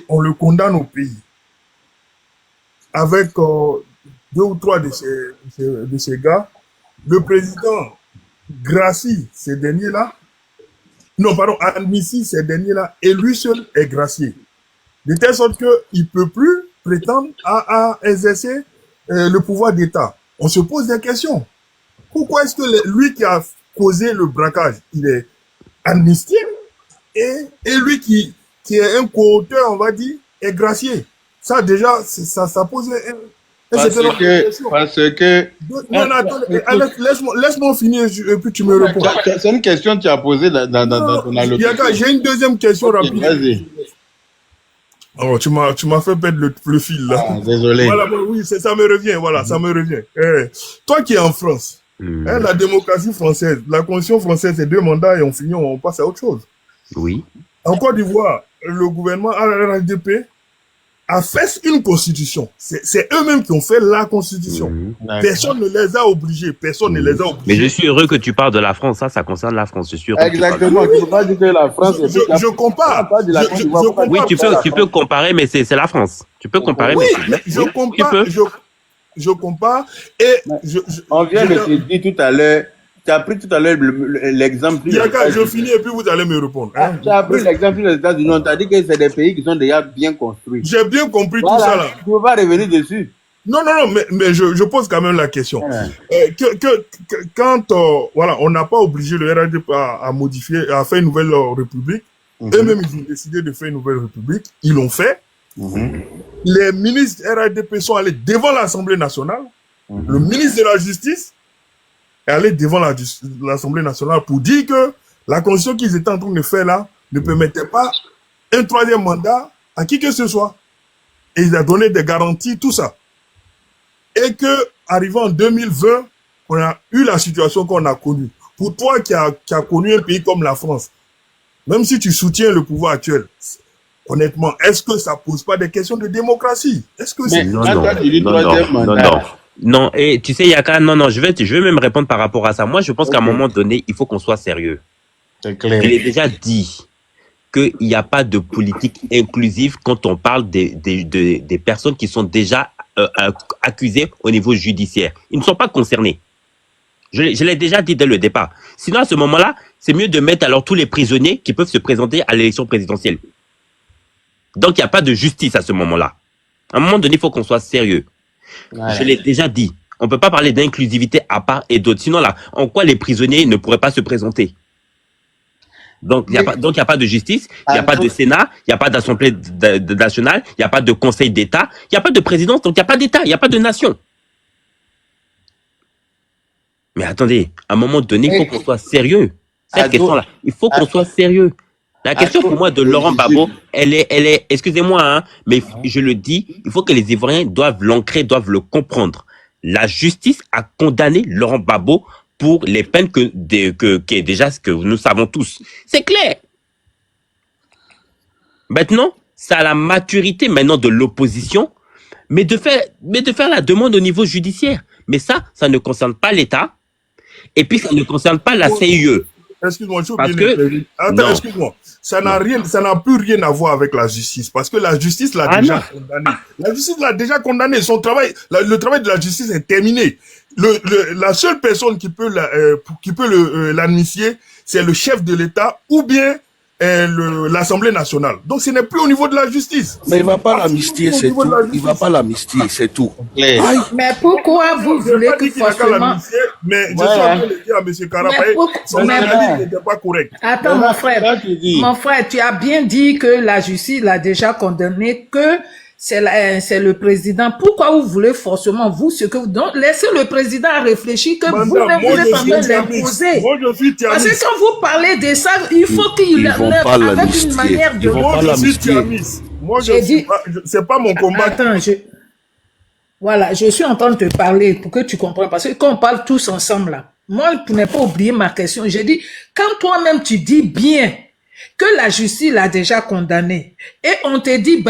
on le condamne au pays avec deux ou trois de ces gars. Le président gracie ces derniers-là. Non, pardon, admissible ces derniers-là, et lui seul est gracié. De telle sorte qu'il ne peut plus prétendre à exercer le pouvoir d'État. On se pose des questions. Pourquoi est-ce que lui qui a causé le braquage, il est amnistié, et lui qui est un co-auteur, on va dire, est gracié? Ça, déjà, ça pose parce que non, attends, laisse-moi finir, et puis tu me réponds. C'est une question que tu as posée dans ton allocution. J'ai une deuxième question rapide. Vas-y. Oh, tu m'as fait perdre le fil, là. Ah, désolé. Voilà, oui, ça me revient, voilà, ça me revient. Toi qui es en France, la démocratie française, la constitution française, c'est 2 mandats et on finit, on passe à autre chose. Oui. En Côte d'Ivoire, le gouvernement RHDP a fait une constitution. C'est eux-mêmes qui ont fait la constitution. Personne ne les a obligés. Personne ne les a obligés. Mais je suis heureux que tu parles de la France. Ça concerne la France. Je suis heureux. Exactement. Tu ne peux pas dire que la France... Je compare. Oui, tu peux comparer, mais c'est la France. Tu peux comparer, oui, mais je compare. Je compare. Et on vient de te dire tout à l'heure... Tu as pris tout à l'heure l'exemple... Yaka, je finis et puis vous allez me répondre. Hein? Tu as pris l'exemple des États-Unis. On t'a dit que c'est des pays qui sont déjà bien construits. J'ai bien compris tout ça là. Tu ne peux pas revenir dessus. Non, mais je pose quand même la question. Quand voilà, on n'a pas obligé le RHDP à modifier, à faire une nouvelle république, eux-mêmes ils ont décidé de faire une nouvelle république, ils l'ont fait. Les ministres RHDP sont allés devant l'Assemblée nationale. Le ministre de la Justice est allé devant l'Assemblée nationale pour dire que la constitution qu'ils étaient en train de faire là ne permettait pas un 3e mandat à qui que ce soit. Et ils ont donné des garanties, tout ça. Et que, arrivant en 2020, on a eu la situation qu'on a connue. Pour toi qui a connu un pays comme la France, même si tu soutiens le pouvoir actuel, honnêtement, est-ce que ça pose pas des questions de démocratie? Est-ce que c'est... Non, et tu sais, Yaka, non, je vais même répondre par rapport à ça. Moi, je pense qu'à un moment donné, il faut qu'on soit sérieux. C'est clair. Je l'ai déjà dit qu'il n'y a pas de politique inclusive quand on parle des personnes qui sont déjà accusées au niveau judiciaire. Ils ne sont pas concernés. Je l'ai déjà dit dès le départ. Sinon, à ce moment-là, c'est mieux de mettre alors tous les prisonniers qui peuvent se présenter à l'élection présidentielle. Donc, il n'y a pas de justice à ce moment-là. À un moment donné, il faut qu'on soit sérieux. Ouais. Je l'ai déjà dit. On ne peut pas parler d'inclusivité à part et d'autres. Sinon, là, en quoi les prisonniers ne pourraient pas se présenter? Donc, il n'y a pas de justice, il n'y a pas de Sénat, il n'y a pas d'Assemblée nationale, il n'y a pas de Conseil d'État, il n'y a pas de présidence, donc il n'y a pas d'État, il n'y a pas de nation. Mais attendez, à un moment donné, il faut qu'on soit sérieux. Cette question-là, il faut qu'on soit sérieux. La question pour moi de Laurent Gbagbo, elle est, excusez-moi, hein, mais je le dis, il faut que les Ivoiriens doivent l'ancrer, doivent le comprendre. La justice a condamné Laurent Gbagbo pour les peines que nous savons tous. C'est clair. Maintenant, c'est à la maturité maintenant de l'opposition, mais de faire la demande au niveau judiciaire. Mais ça ne concerne pas l'État, et puis ça ne concerne pas la CIE. Excuse-moi, attends, excuse-moi. Ça n'a plus rien à voir avec la justice, parce que la justice l'a déjà condamné. La justice l'a déjà condamné. Son travail, le travail de la justice est terminé. La seule personne qui peut l'amnistier, c'est le chef de l'État ou bien l'Assemblée nationale. Donc ce n'est plus au niveau de la justice. Mais il va pas l'amnistier, c'est tout. Il va pas l'amnistier, c'est tout. Mais pourquoi vous voulez que forcément... Mais je suis en train de dire à M. Karapaye, son analyse n'était pas correcte. Attends, mon frère, tu as bien dit que la justice l'a déjà condamné, que c'est le président. Pourquoi vous voulez forcément, donc laissez le président réfléchir, que vous êtes en train de l'imposer. Parce que quand vous parlez de ça, il faut qu'il avec une manière de... Moi, je suis tiamiste. Moi, c'est pas mon combat. Attends, voilà, je suis en train de te parler pour que tu comprennes. Parce que quand on parle tous ensemble là, moi, pour ne pas oublier ma question, j'ai dit, quand toi-même tu dis bien que la justice l'a déjà condamné, et on te dit,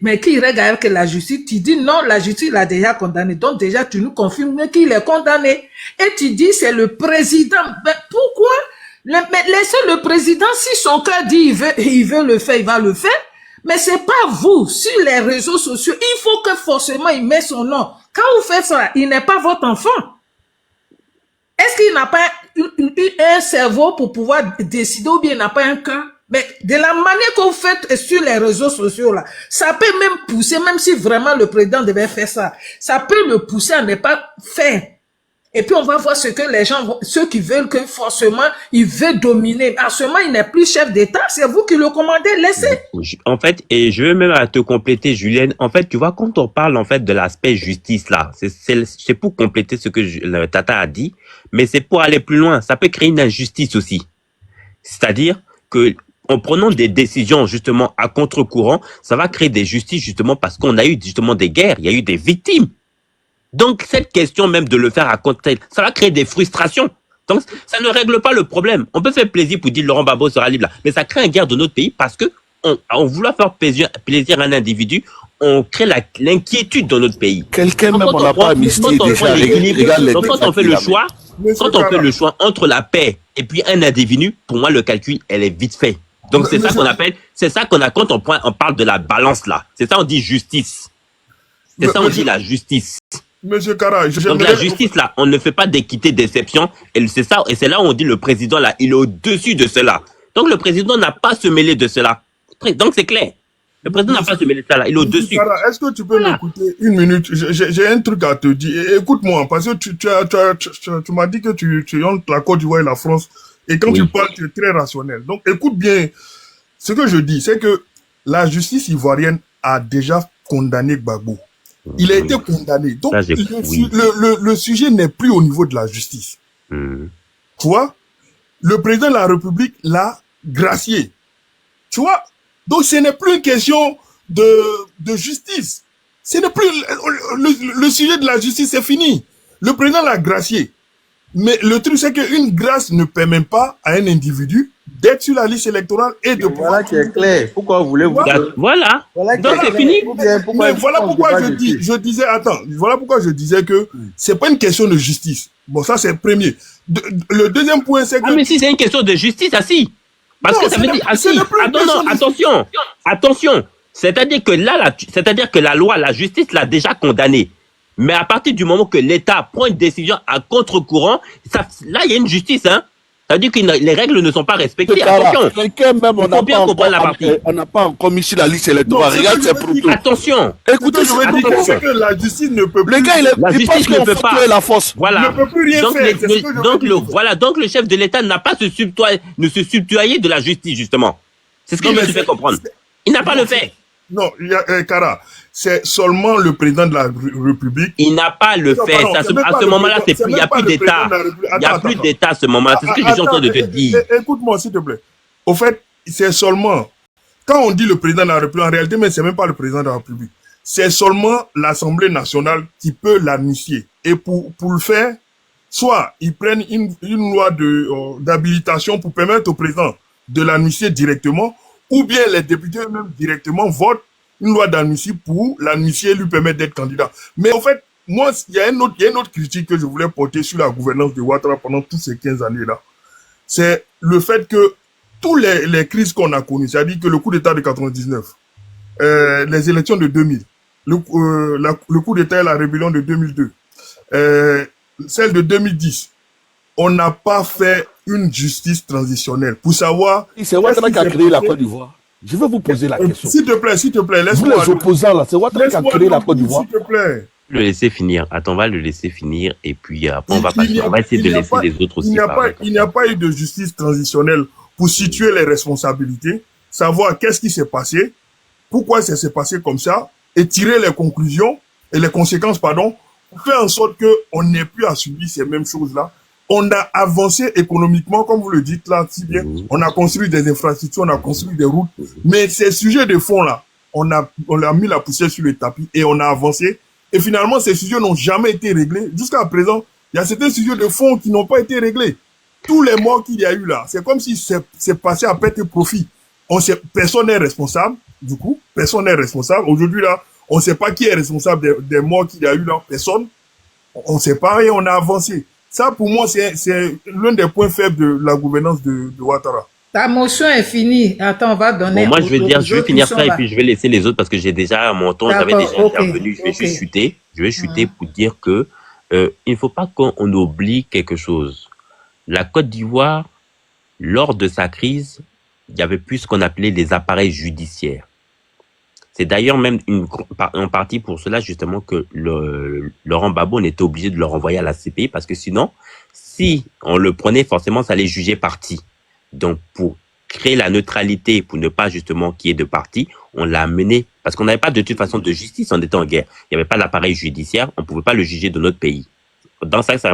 mais qui regarde que la justice, tu dis non, la justice l'a déjà condamné, donc déjà tu nous confirmes qu'il est condamné, et tu dis c'est le président, pourquoi? Mais laissez le président, si son cœur dit il veut le faire, il va le faire, Mais c'est pas vous, sur les réseaux sociaux, il faut que forcément il met son nom. Quand vous faites ça, il n'est pas votre enfant. Est-ce qu'il n'a pas un cerveau pour pouvoir décider ou bien il n'a pas un cœur? Mais de la manière que vous faites sur les réseaux sociaux, là, ça peut même pousser, même si vraiment le président devait faire ça, ça peut le pousser à ne pas faire. Et puis on va voir ce que les gens, ceux qui veulent que forcément, il veut dominer. En ce moment, il n'est plus chef d'État, c'est vous qui le commandez, laissez. En fait, et je veux même te compléter, Julienne. En fait, tu vois, quand on parle en fait de l'aspect justice là, c'est pour compléter ce que le Tata a dit, mais c'est pour aller plus loin. Ça peut créer une injustice aussi. C'est-à-dire que en prenant des décisions justement à contre-courant, ça va créer des justices justement parce qu'on a eu justement des guerres, il y a eu des victimes. Donc, cette question même de le faire à contre, ça va créer des frustrations. Donc, ça ne règle pas le problème. On peut faire plaisir pour dire Laurent Gbagbo sera libre là, mais ça crée une guerre de notre pays parce que en voulant faire plaisir à un individu, on crée l'inquiétude dans notre pays. Quelqu'un même on n'a pas amnistié déjà. Donc, quand on fait le choix, le choix entre la paix et puis un individu, pour moi, le calcul, elle est vite fait. Donc, c'est ça qu'on appelle, quand on parle de la balance là. C'est ça, on dit justice. C'est ça, on dit la justice. Monsieur Kara, donc la justice là, on ne fait pas d'équité d'exception et c'est ça, et c'est là où on dit le président là, il est au-dessus de cela. Donc le président n'a pas à se mêler de cela. Donc c'est clair. Le président n'a pas à se mêler de cela, il est au-dessus. Kara, est-ce que tu peux m'écouter une minute? J'ai un truc à te dire. Écoute-moi, parce que tu m'as dit que tu es entre la Côte d'Ivoire et la France, et quand tu parles, tu es très rationnel. Donc écoute bien, ce que je dis, c'est que la justice ivoirienne a déjà condamné Gbagbo. Il a été condamné. Donc, le sujet n'est plus au niveau de la justice. Tu vois? Le président de la République l'a gracié. Tu vois? Donc, ce n'est plus une question de justice. Ce n'est plus le sujet de la justice, c'est fini. Le président l'a gracié. Mais le truc, c'est qu'une grâce ne permet pas à un individu d'être sur la liste électorale et de pouvoir... Voilà qui est clair. Pourquoi voulez-vous... Voilà. Donc c'est fini. Mais voilà pourquoi je disais, attends, voilà pourquoi je disais que c'est pas une question de justice. Bon, ça c'est premier. Le deuxième point, c'est que... Ah, mais si c'est une question de justice, assis. Parce que ça veut dire, assis. Attention. C'est-à-dire que la loi, la justice l'a déjà condamné. Mais à partir du moment que l'État prend une décision à contre-courant, là, il y a une justice, hein. Ça veut dire que les règles ne sont pas respectées. Attention. On n'a pas encore mis sur la liste électorale. Regarde, c'est pour tout. Attention. Écoutez, je vais dire c'est que la justice ne peut plus. Les gars, la justice ne peut pas. La force. Voilà. Il ne peut plus rien faire. Donc le chef de l'État n'a pas se subtoyer de la justice, justement. C'est ce que je me fais comprendre. Il n'a pas le fait. Non, Kara, c'est seulement le président de la République. Il n'a pas le fait. À ce moment-là, il n'y a plus d'État. Il n'y a plus d'État à ce moment-là. C'est ce que je suis en train de te dire. Écoute-moi, s'il te plaît. Au fait, c'est seulement, quand on dit le président de la République, en réalité, mais c'est même pas le président de la République. C'est seulement l'Assemblée nationale qui peut l'amnistier. Et pour le faire, soit ils prennent une loi d'habilitation pour permettre au président de l'amnistier directement, ou bien les députés eux-mêmes directement votent une loi d'amnistie pour l'amnistier et lui permettre d'être candidat. Mais en fait, moi, il y a une autre critique que je voulais porter sur la gouvernance de Ouattara pendant toutes ces 15 années-là. C'est le fait que tous les crises qu'on a connues, c'est-à-dire que le coup d'État de 99, les élections de 2000, le coup d'État et la rébellion de 2002, celle de 2010, on n'a pas fait une justice transitionnelle pour savoir... C'est Ouattara qui a créé la Côte d'Ivoire. Je vais vous poser la question. S'il te plaît, laisse-moi... Vous les opposants là, c'est Ouattara qui a créé la Côte d'Ivoire. S'il te plaît. Le laisser finir. Attends, on va le laisser finir et puis après on va essayer de laisser les autres aussi parler. Il n'y a pas eu de justice transitionnelle pour situer les responsabilités, savoir qu'est-ce qui s'est passé, pourquoi ça s'est passé comme ça, et tirer les conclusions et les conséquences, pour faire en sorte qu'on n'ait plus à subir ces mêmes choses-là. On a avancé économiquement, comme vous le dites là, si bien. On a construit des infrastructures, on a construit des routes. Mais ces sujets de fond-là, on a mis la poussière sur le tapis et on a avancé. Et finalement, ces sujets n'ont jamais été réglés. Jusqu'à présent, il y a certains sujets de fond qui n'ont pas été réglés. Tous les morts qu'il y a eu là, c'est comme si c'est passé à perte et profit. Personne n'est responsable, du coup. Personne n'est responsable. Aujourd'hui là, on ne sait pas qui est responsable des morts qu'il y a eu là. Personne. On ne sait pas et on a avancé. Ça, pour moi, c'est l'un des points faibles de la gouvernance de Ouattara. Ta motion est finie. Attends, on va donner Bon, moi, je vais dire, aux je vais autres qui finir sont ça et là. puis je vais laisser les autres parce que j'ai déjà à mon temps, j'avais D'accord, déjà ok, intervenu. Je vais ok. juste chuter. Je vais chuter pour dire que il ne faut pas qu'on oublie quelque chose. La Côte d'Ivoire, lors de sa crise, il y avait plus ce qu'on appelait les appareils judiciaires. C'est d'ailleurs même en partie pour cela justement que Laurent Gbagbo, on était obligé de le renvoyer à la CPI parce que sinon, si on le prenait, forcément, ça allait juger parti. Donc, pour créer la neutralité, pour ne pas justement qu'il y ait de parti, on l'a amené parce qu'on n'avait pas de toute façon de justice, on était en guerre. Il n'y avait pas d'appareil judiciaire, on ne pouvait pas le juger de notre pays. Dans ça, c'est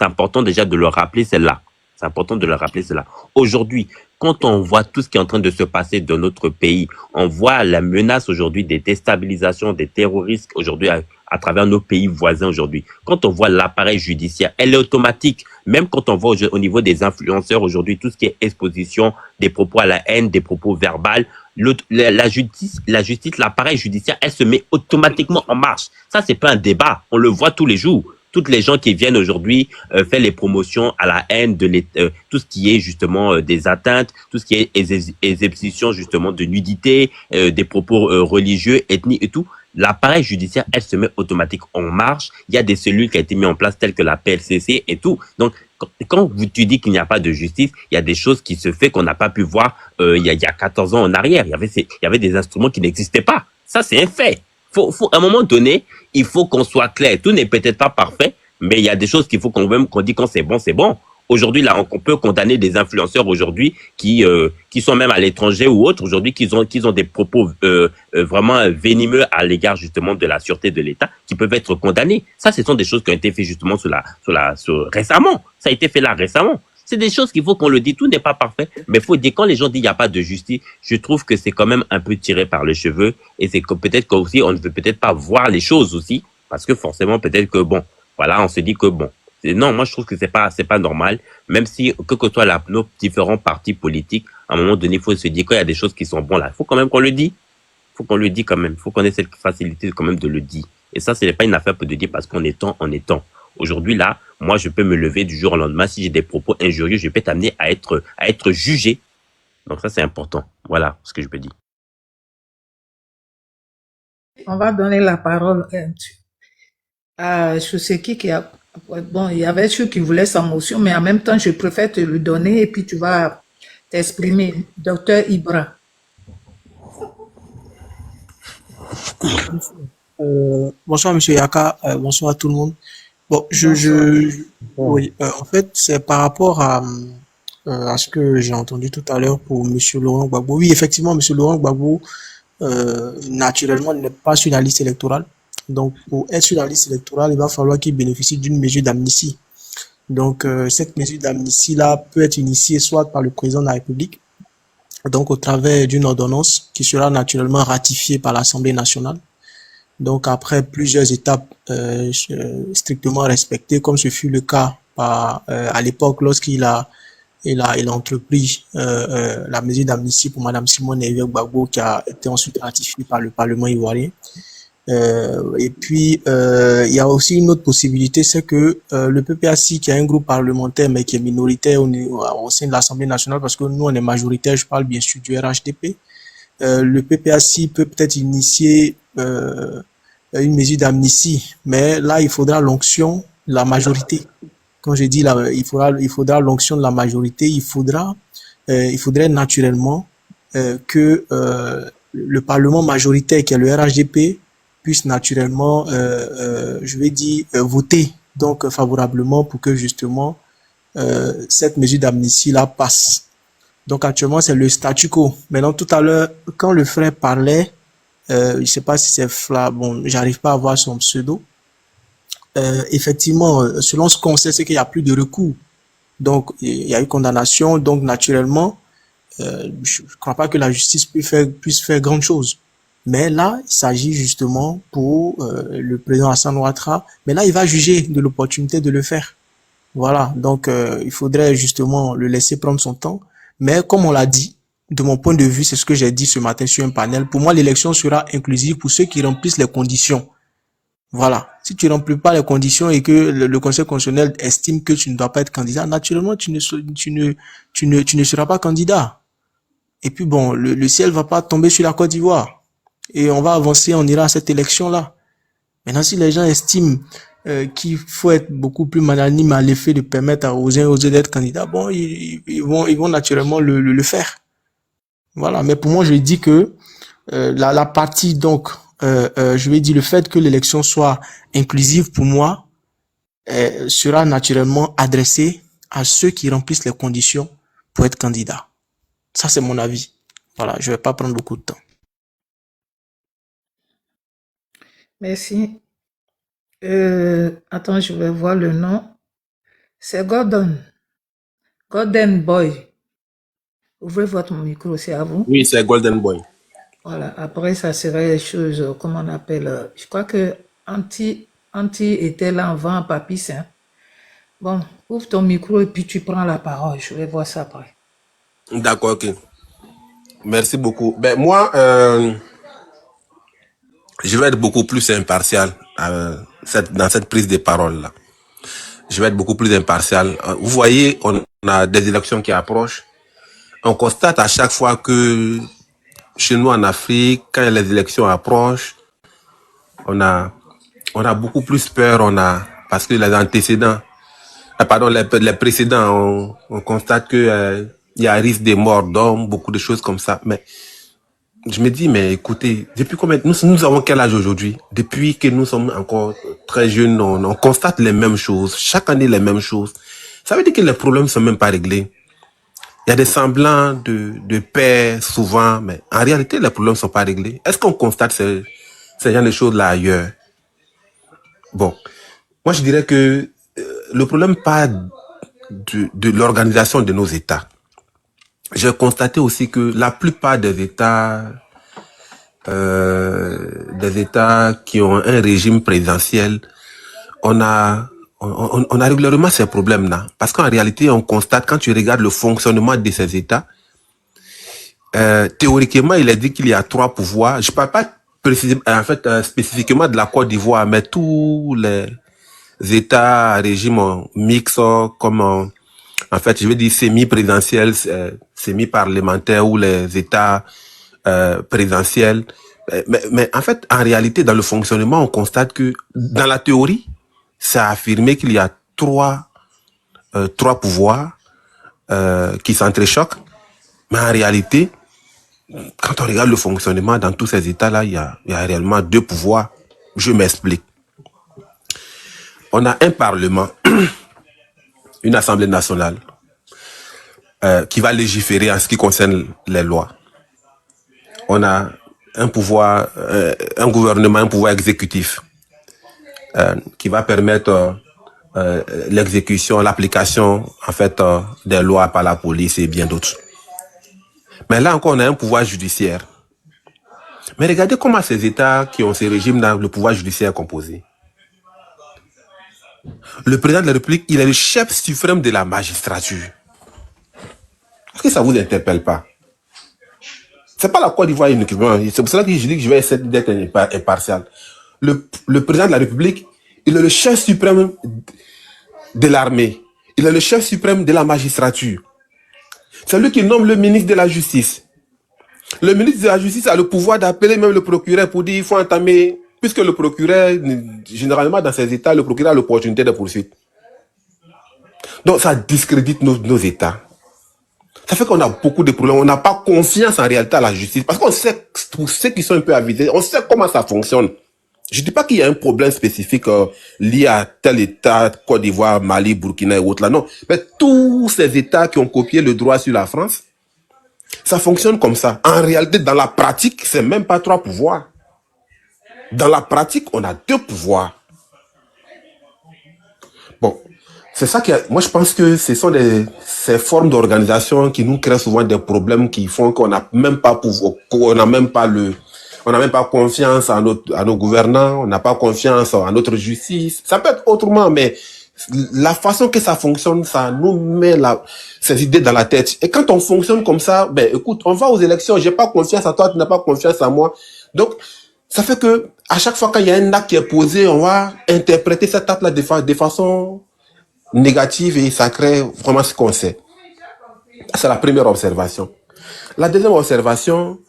important déjà de le rappeler celle-là. C'est important de le rappeler cela. Aujourd'hui, quand on voit tout ce qui est en train de se passer dans notre pays, on voit la menace aujourd'hui des déstabilisations, des terroristes aujourd'hui à travers nos pays voisins aujourd'hui. Quand on voit l'appareil judiciaire, elle est automatique. Même quand on voit au niveau des influenceurs aujourd'hui, tout ce qui est exposition, des propos à la haine, des propos verbales, la justice, l'appareil judiciaire, elle se met automatiquement en marche. Ça, c'est pas un débat. On le voit tous les jours. Toutes les gens qui viennent aujourd'hui faire les promotions à la haine de tout ce qui est justement des atteintes, tout ce qui est exhibition justement de nudité, des propos religieux, ethniques et tout, l'appareil judiciaire, elle se met automatiquement en marche. Il y a des cellules qui ont été mises en place telles que la PLCC et tout. Donc, quand tu dis qu'il n'y a pas de justice, il y a des choses qui se font qu'on n'a pas pu voir il y a 14 ans en arrière. Il y avait des instruments qui n'existaient pas. Ça, c'est un fait. À un moment donné, il faut qu'on soit clair. Tout n'est peut-être pas parfait, mais il y a des choses qu'il faut qu'on dit quand c'est bon, c'est bon. Aujourd'hui, là, on peut condamner des influenceurs aujourd'hui qui sont même à l'étranger ou autres aujourd'hui, qui ont des propos vraiment venimeux à l'égard justement de la sûreté de l'État, qui peuvent être condamnés. Ça, ce sont des choses qui ont été faites justement récemment. Ça a été fait là récemment. C'est des choses qu'il faut qu'on le dise. Tout n'est pas parfait, mais il faut dire, quand les gens disent qu'il n'y a pas de justice, je trouve que c'est quand même un peu tiré par les cheveux et c'est que peut-être qu'aussi on ne veut peut-être pas voir les choses aussi parce que forcément peut-être que bon, voilà, on se dit que bon, non, moi je trouve que c'est pas normal, même si que soit nos différents partis politiques, à un moment donné, il faut se dire qu'il y a des choses qui sont bonnes là. Il faut quand même qu'on le dise. Il faut qu'on le dise quand même. Il faut qu'on ait cette facilité quand même de le dire. Et ça, ce n'est pas une affaire de dire parce qu'on est temps, on est temps. Aujourd'hui, là, moi, je peux me lever du jour au lendemain. Si j'ai des propos injurieux, je peux t'amener à être jugé. Donc ça, c'est important. Voilà ce que je peux dire. On va donner la parole à Chousseki qui a... Bon, il y avait ceux qui voulaient sa motion, mais en même temps, je préfère te le donner et puis tu vas t'exprimer. Docteur Ibra. Bonsoir, Monsieur Yaka. Bonsoir à tout le monde. Bon, oui, en fait, c'est par rapport à ce que j'ai entendu tout à l'heure pour Monsieur Laurent Gbagbo. Oui, effectivement, Monsieur Laurent Gbagbo, naturellement, n'est pas sur la liste électorale. Donc, pour être sur la liste électorale, il va falloir qu'il bénéficie d'une mesure d'amnistie. Donc, cette mesure d'amnistie-là peut être initiée soit par le président de la République, donc au travers d'une ordonnance qui sera naturellement ratifiée par l'Assemblée nationale. Donc après plusieurs étapes strictement respectées, comme ce fut le cas à l'époque lorsqu'il a entrepris la mesure d'amnistie pour Madame Simone Veil Gbagbo, qui a été ensuite ratifiée par le Parlement ivoirien. Et puis il y a aussi une autre possibilité, c'est que le PPAC, qui est un groupe parlementaire mais qui est minoritaire au sein de l'Assemblée nationale, parce que nous on est majoritaire, je parle bien sûr du RHDP, le PPAC peut peut-être initier une mesure d'amnistie, mais là il faudra l'onction de la majorité. Quand je dis là, il faudra l'onction de la majorité. Il faudrait naturellement que le Parlement majoritaire, qui est le RHDP, puisse naturellement, je vais dire, voter donc favorablement pour que justement cette mesure d'amnistie là passe. Donc actuellement, c'est le statu quo. Maintenant, tout à l'heure, quand le frère parlait, je sais pas si c'est Fla, bon, j'arrive pas à voir son pseudo. Effectivement, selon ce qu'on sait, c'est qu'il y a plus de recours. Donc, il y a eu condamnation. Donc, naturellement, je crois pas que la justice puisse faire grande chose. Mais là, il s'agit justement pour le président Hassan Ouattara. Mais là, il va juger de l'opportunité de le faire. Voilà. Donc, il faudrait justement le laisser prendre son temps. Mais comme on l'a dit, de mon point de vue, c'est ce que j'ai dit ce matin sur un panel. Pour moi, l'élection sera inclusive pour ceux qui remplissent les conditions. Voilà. Si tu remplis pas les conditions et que le Conseil constitutionnel estime que tu ne dois pas être candidat, naturellement, tu ne seras pas candidat. Et puis bon, le ciel va pas tomber sur la Côte d'Ivoire. Et on va avancer, on ira à cette élection-là. Maintenant, si les gens estiment qu'il faut être beaucoup plus magnanime à l'effet de permettre aux uns et aux autres d'être candidats, bon, ils vont naturellement le faire. Voilà. Mais pour moi, je dis que la partie, donc, je vais dire le fait que l'élection soit inclusive, pour moi, sera naturellement adressée à ceux qui remplissent les conditions pour être candidats. Ça, c'est mon avis. Voilà, je vais pas prendre beaucoup de temps. Merci. Attends, je vais voir le nom. C'est Gordon. Golden Boy. Ouvrez votre micro, c'est à vous. Oui, c'est Golden Boy. Voilà, après, ça serait les choses, comment on appelle, je crois que Anti était là avant, Papis. Hein. Bon, ouvre ton micro et puis tu prends la parole. Je vais voir ça après. D'accord, ok. Merci beaucoup. Ben, moi, je vais être beaucoup plus impartial dans cette prise de parole-là. Je vais être beaucoup plus impartial. Vous voyez, on a des élections qui approchent. On constate à chaque fois que chez nous en Afrique, quand les élections approchent, on a beaucoup plus peur, parce que les antécédents, les précédents, on constate que il y a un risque de mort d'hommes, beaucoup de choses comme ça. Mais je me dis, mais écoutez, depuis combien nous avons quel âge aujourd'hui? Depuis que nous sommes encore très jeunes, on constate les mêmes choses, chaque année les mêmes choses. Ça veut dire que les problèmes ne sont même pas réglés. Il y a des semblants de paix souvent, mais en réalité, les problèmes ne sont pas réglés. Est-ce qu'on constate ces genres de choses-là ailleurs? Bon, moi je dirais que le problème pas de l'organisation de nos États. J'ai constaté aussi que la plupart des États qui ont un régime présidentiel, on a régulièrement ces problèmes-là. Parce qu'en réalité, on constate, quand tu regardes le fonctionnement de ces États, théoriquement, il est dit qu'il y a 3 pouvoirs. Je ne parle pas spécifiquement de la Côte d'Ivoire, mais tous les États à régime mixte, comme en fait, je vais dire semi-présidentiel, semi-parlementaire ou les États présidentiels. Mais en fait, en réalité, dans le fonctionnement, on constate que dans la théorie, ça a affirmé qu'il y a 3 pouvoirs qui s'entrechoquent. Mais en réalité, quand on regarde le fonctionnement dans tous ces États-là, il y a réellement 2 pouvoirs. Je m'explique. On a un Parlement, une Assemblée nationale, qui va légiférer en ce qui concerne les lois. On a un pouvoir, un gouvernement, un pouvoir exécutif, qui va permettre l'exécution, l'application, en fait, des lois par la police et bien d'autres. Mais là encore, on a un pouvoir judiciaire. Mais regardez comment ces États qui ont ces régimes dans le pouvoir judiciaire composé. Le président de la République, il est le chef suprême de la magistrature. Est-ce que ça vous interpelle pas? C'est pas la Côte d'Ivoire uniquement. C'est pour cela que je dis que je vais essayer d'être impartial. Le président de la République, il est le chef suprême de l'armée. Il est le chef suprême de la magistrature. C'est lui qui nomme le ministre de la Justice. Le ministre de la Justice a le pouvoir d'appeler même le procureur pour dire qu'il faut entamer, puisque le procureur, généralement dans ces États, le procureur a l'opportunité de poursuite. Donc ça discrédite nos États. Ça fait qu'on a beaucoup de problèmes. On n'a pas confiance en réalité à la justice. Parce qu'on sait, pour ceux qui sont un peu avisés, on sait comment ça fonctionne. Je ne dis pas qu'il y a un problème spécifique lié à tel État, Côte d'Ivoire, Mali, Burkina et autres là, non. Mais tous ces États qui ont copié le droit sur la France, ça fonctionne comme ça. En réalité, dans la pratique, c'est même pas 3 pouvoirs. Dans la pratique, on a 2 pouvoirs. Bon, c'est ça moi je pense que ce sont ces formes d'organisation qui nous créent souvent des problèmes qui font qu'on n'a même pas confiance à nos gouvernants, on n'a pas confiance à notre justice. Ça peut être autrement, mais la façon que ça fonctionne, ça nous met ces idées dans la tête. Et quand on fonctionne comme ça, ben écoute, on va aux élections, j'ai pas confiance à toi, tu n'as pas confiance à moi. Donc, ça fait que à chaque fois qu'il y a un acte qui est posé, on va interpréter cet acte-là de façon négative et ça crée vraiment ce qu'on sait. C'est la première observation. La deuxième observation,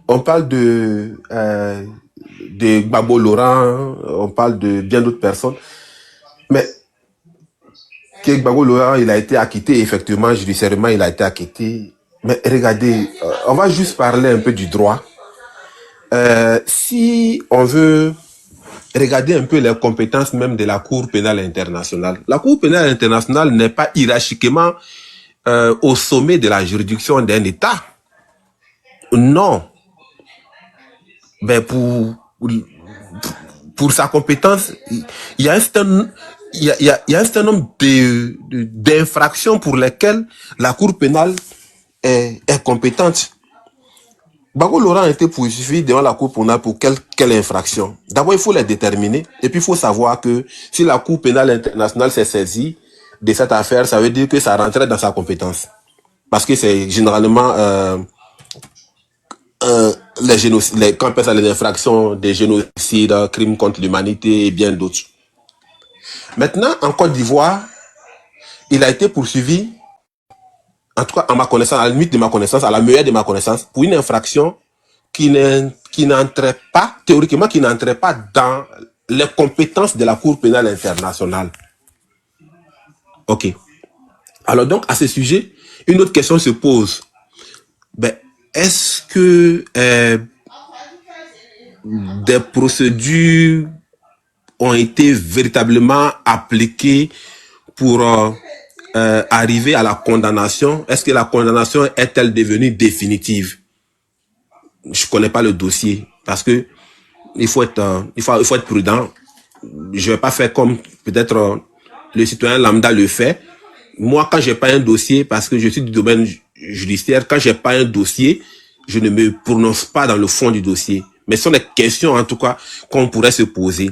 on parle de Gbagbo Laurent, on parle de bien d'autres personnes, mais que Gbagbo Laurent, il a été acquitté, effectivement, judiciairement, il a été acquitté. Mais regardez, on va juste parler un peu du droit. Si on veut regarder un peu les compétences même de la Cour pénale internationale, la Cour pénale internationale n'est pas hiérarchiquement au sommet de la juridiction d'un État. Non. Ben pour sa compétence, il y a un certain nombre d'infractions pour lesquelles la Cour pénale est compétente. Gbagbo Laurent a été poursuivi devant la Cour pénale pour quelle infraction? D'abord, il faut les déterminer. Et puis, il faut savoir que si la Cour pénale internationale s'est saisie de cette affaire, ça veut dire que ça rentrait dans sa compétence. Parce que c'est généralement quand on appelle ça les infractions des génocides, crimes contre l'humanité et bien d'autres. Maintenant, en Côte d'Ivoire, il a été poursuivi, en tout cas, à ma connaissance, à la limite de ma connaissance, à la meilleure de ma connaissance, pour une infraction qui n'entrait pas, théoriquement, qui n'entrait pas dans les compétences de la Cour pénale internationale. Ok. Alors donc, à ce sujet, une autre question se pose. Ben, est-ce que des procédures ont été véritablement appliquées pour arriver à la condamnation? Est-ce que la condamnation est-elle devenue définitive? Je connais pas le dossier parce que il faut être prudent. Je vais pas faire comme peut-être le citoyen lambda le fait. Moi, quand j'ai pas un dossier, parce que je suis du domaine judiciaire, quand j'ai pas un dossier, je ne me prononce pas dans le fond du dossier. Mais ce sont des questions, en tout cas, qu'on pourrait se poser.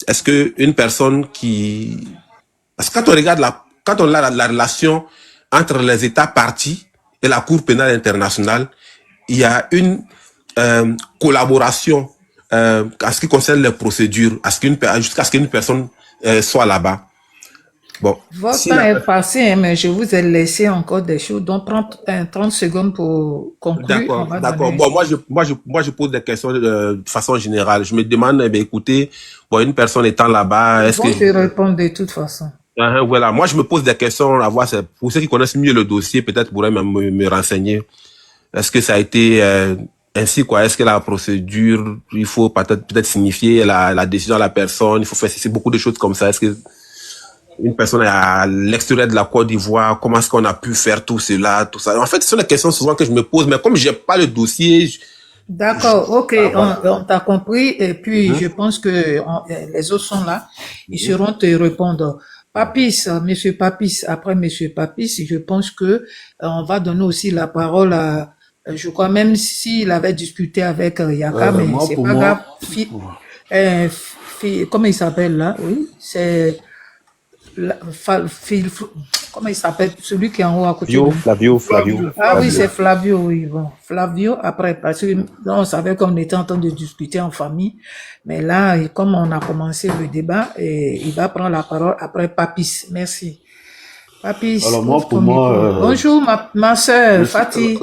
Est-ce que une personne qui... Parce que quand on regarde quand on a la relation entre les États partis et la Cour pénale internationale, il y a une collaboration en ce qui concerne les procédures, jusqu'à ce qu'une personne soit là-bas. Bon. Votre temps est passé, mais je vous ai laissé encore des choses. Donc, prends 30 secondes pour conclure. D'accord. Bon, moi, je pose des questions de façon générale. Je me demande, écoutez, bon, une personne étant là-bas, est-ce que... Je vais te répondre de toute façon. Voilà. Moi, je me pose des questions à voir. Pour ceux qui connaissent mieux le dossier, peut-être pourraient me renseigner. Est-ce que ça a été ainsi, quoi? Est-ce que la procédure, il faut peut-être signifier la décision à la personne? Il faut faire beaucoup de choses comme ça. Est-ce que une personne est à l'extérieur de la Côte d'Ivoire, comment est-ce qu'on a pu faire tout cela, tout ça? En fait, ce sont des questions souvent que je me pose, mais comme j'ai pas le dossier... D'accord, ok, on t'a compris, et puis je pense que les autres sont là, ils seront te répondre. Papis, monsieur Papis, après monsieur Papis, je pense que on va donner aussi la parole à, je crois même s'il avait discuté avec Yaka, mais c'est pas grave. Comment il s'appelle là? Oui, c'est... comment il s'appelle, celui qui est en haut à côté de Flavio. Ah oui, c'est Flavio, oui, bon. Flavio, après, parce que là, on savait qu'on était en train de discuter en famille, mais là, comme on a commencé le débat, il va prendre la parole après Papis. Merci. Papis. Alors moi, pour moi... Bonjour, ma soeur, Fatih.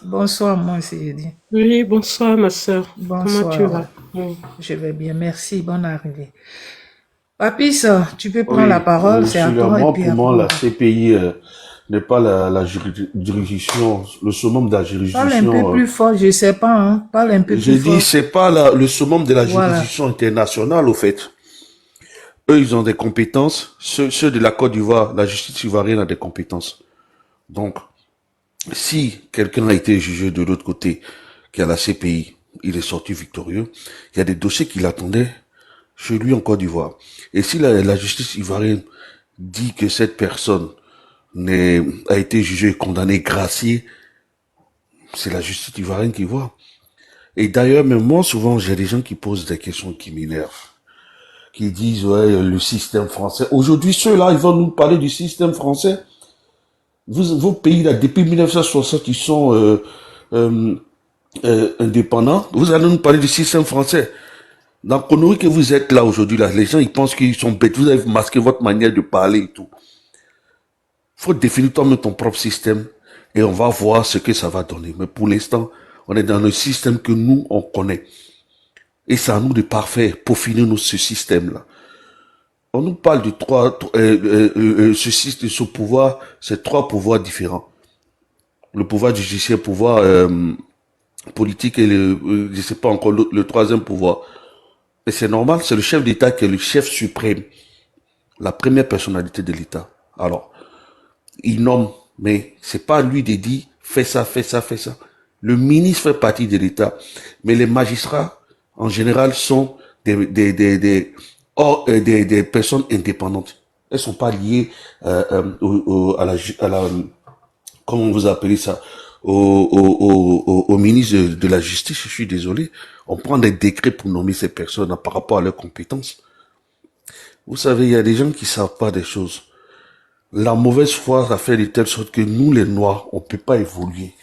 Bonsoir, moi aussi, je dis. Oui, bonsoir, ma soeur. Bonsoir. Comment tu vas? Je vais bien, merci, bonne arrivée. Papis, tu peux prendre la parole, c'est à toi. Moi, pour moi, la CPI n'est pas la juridiction, le summum de la juridiction. Parle un peu plus fort, je sais pas, hein. Parle un peu plus fort. J'ai dit, c'est pas le summum de la juridiction internationale, au fait. Eux, ils ont des compétences. Ceux de la Côte d'Ivoire, la justice ivoirienne a des compétences. Donc, si quelqu'un a été jugé de l'autre côté, qui a la CPI, il est sorti victorieux, il y a des dossiers qui l'attendaient chez lui en Côte d'Ivoire. Et si la justice ivoirienne dit que cette personne a été jugée, condamnée, graciée, c'est la justice ivoirienne qui voit. Et d'ailleurs, même moi, souvent, j'ai des gens qui posent des questions qui m'énervent. Qui disent, ouais, le système français. Aujourd'hui, ceux-là, ils vont nous parler du système français. Vos pays, là, depuis 1960, ils sont indépendant. Vous allez nous parler du système français. Dans la connerie que vous êtes là aujourd'hui, là, les gens ils pensent qu'ils sont bêtes. Vous avez masqué votre manière de parler et tout. Il faut définir toi-même ton propre système et on va voir ce que ça va donner. Mais pour l'instant, on est dans le système que nous, on connaît. Et c'est à nous de parfaire, peaufiner ce système-là. On nous parle de ce pouvoir, c'est 3 pouvoirs différents. Le pouvoir judiciaire, le pouvoir politique et je sais pas encore, le 3e pouvoir. Et c'est normal, c'est le chef d'État qui est le chef suprême, la première personnalité de l'État. Alors, il nomme, mais c'est pas lui de dire, fais ça, fais ça, fais ça. Le ministre fait partie de l'État, mais les magistrats, en général, sont des personnes indépendantes. Elles sont pas liées à la comment vous appelez ça, au ministre de la Justice. Je suis désolé. On prend des décrets pour nommer ces personnes par rapport à leurs compétences. Vous savez, il y a des gens qui savent pas des choses. La mauvaise foi a fait de telle sorte que nous, les Noirs, on peut pas évoluer.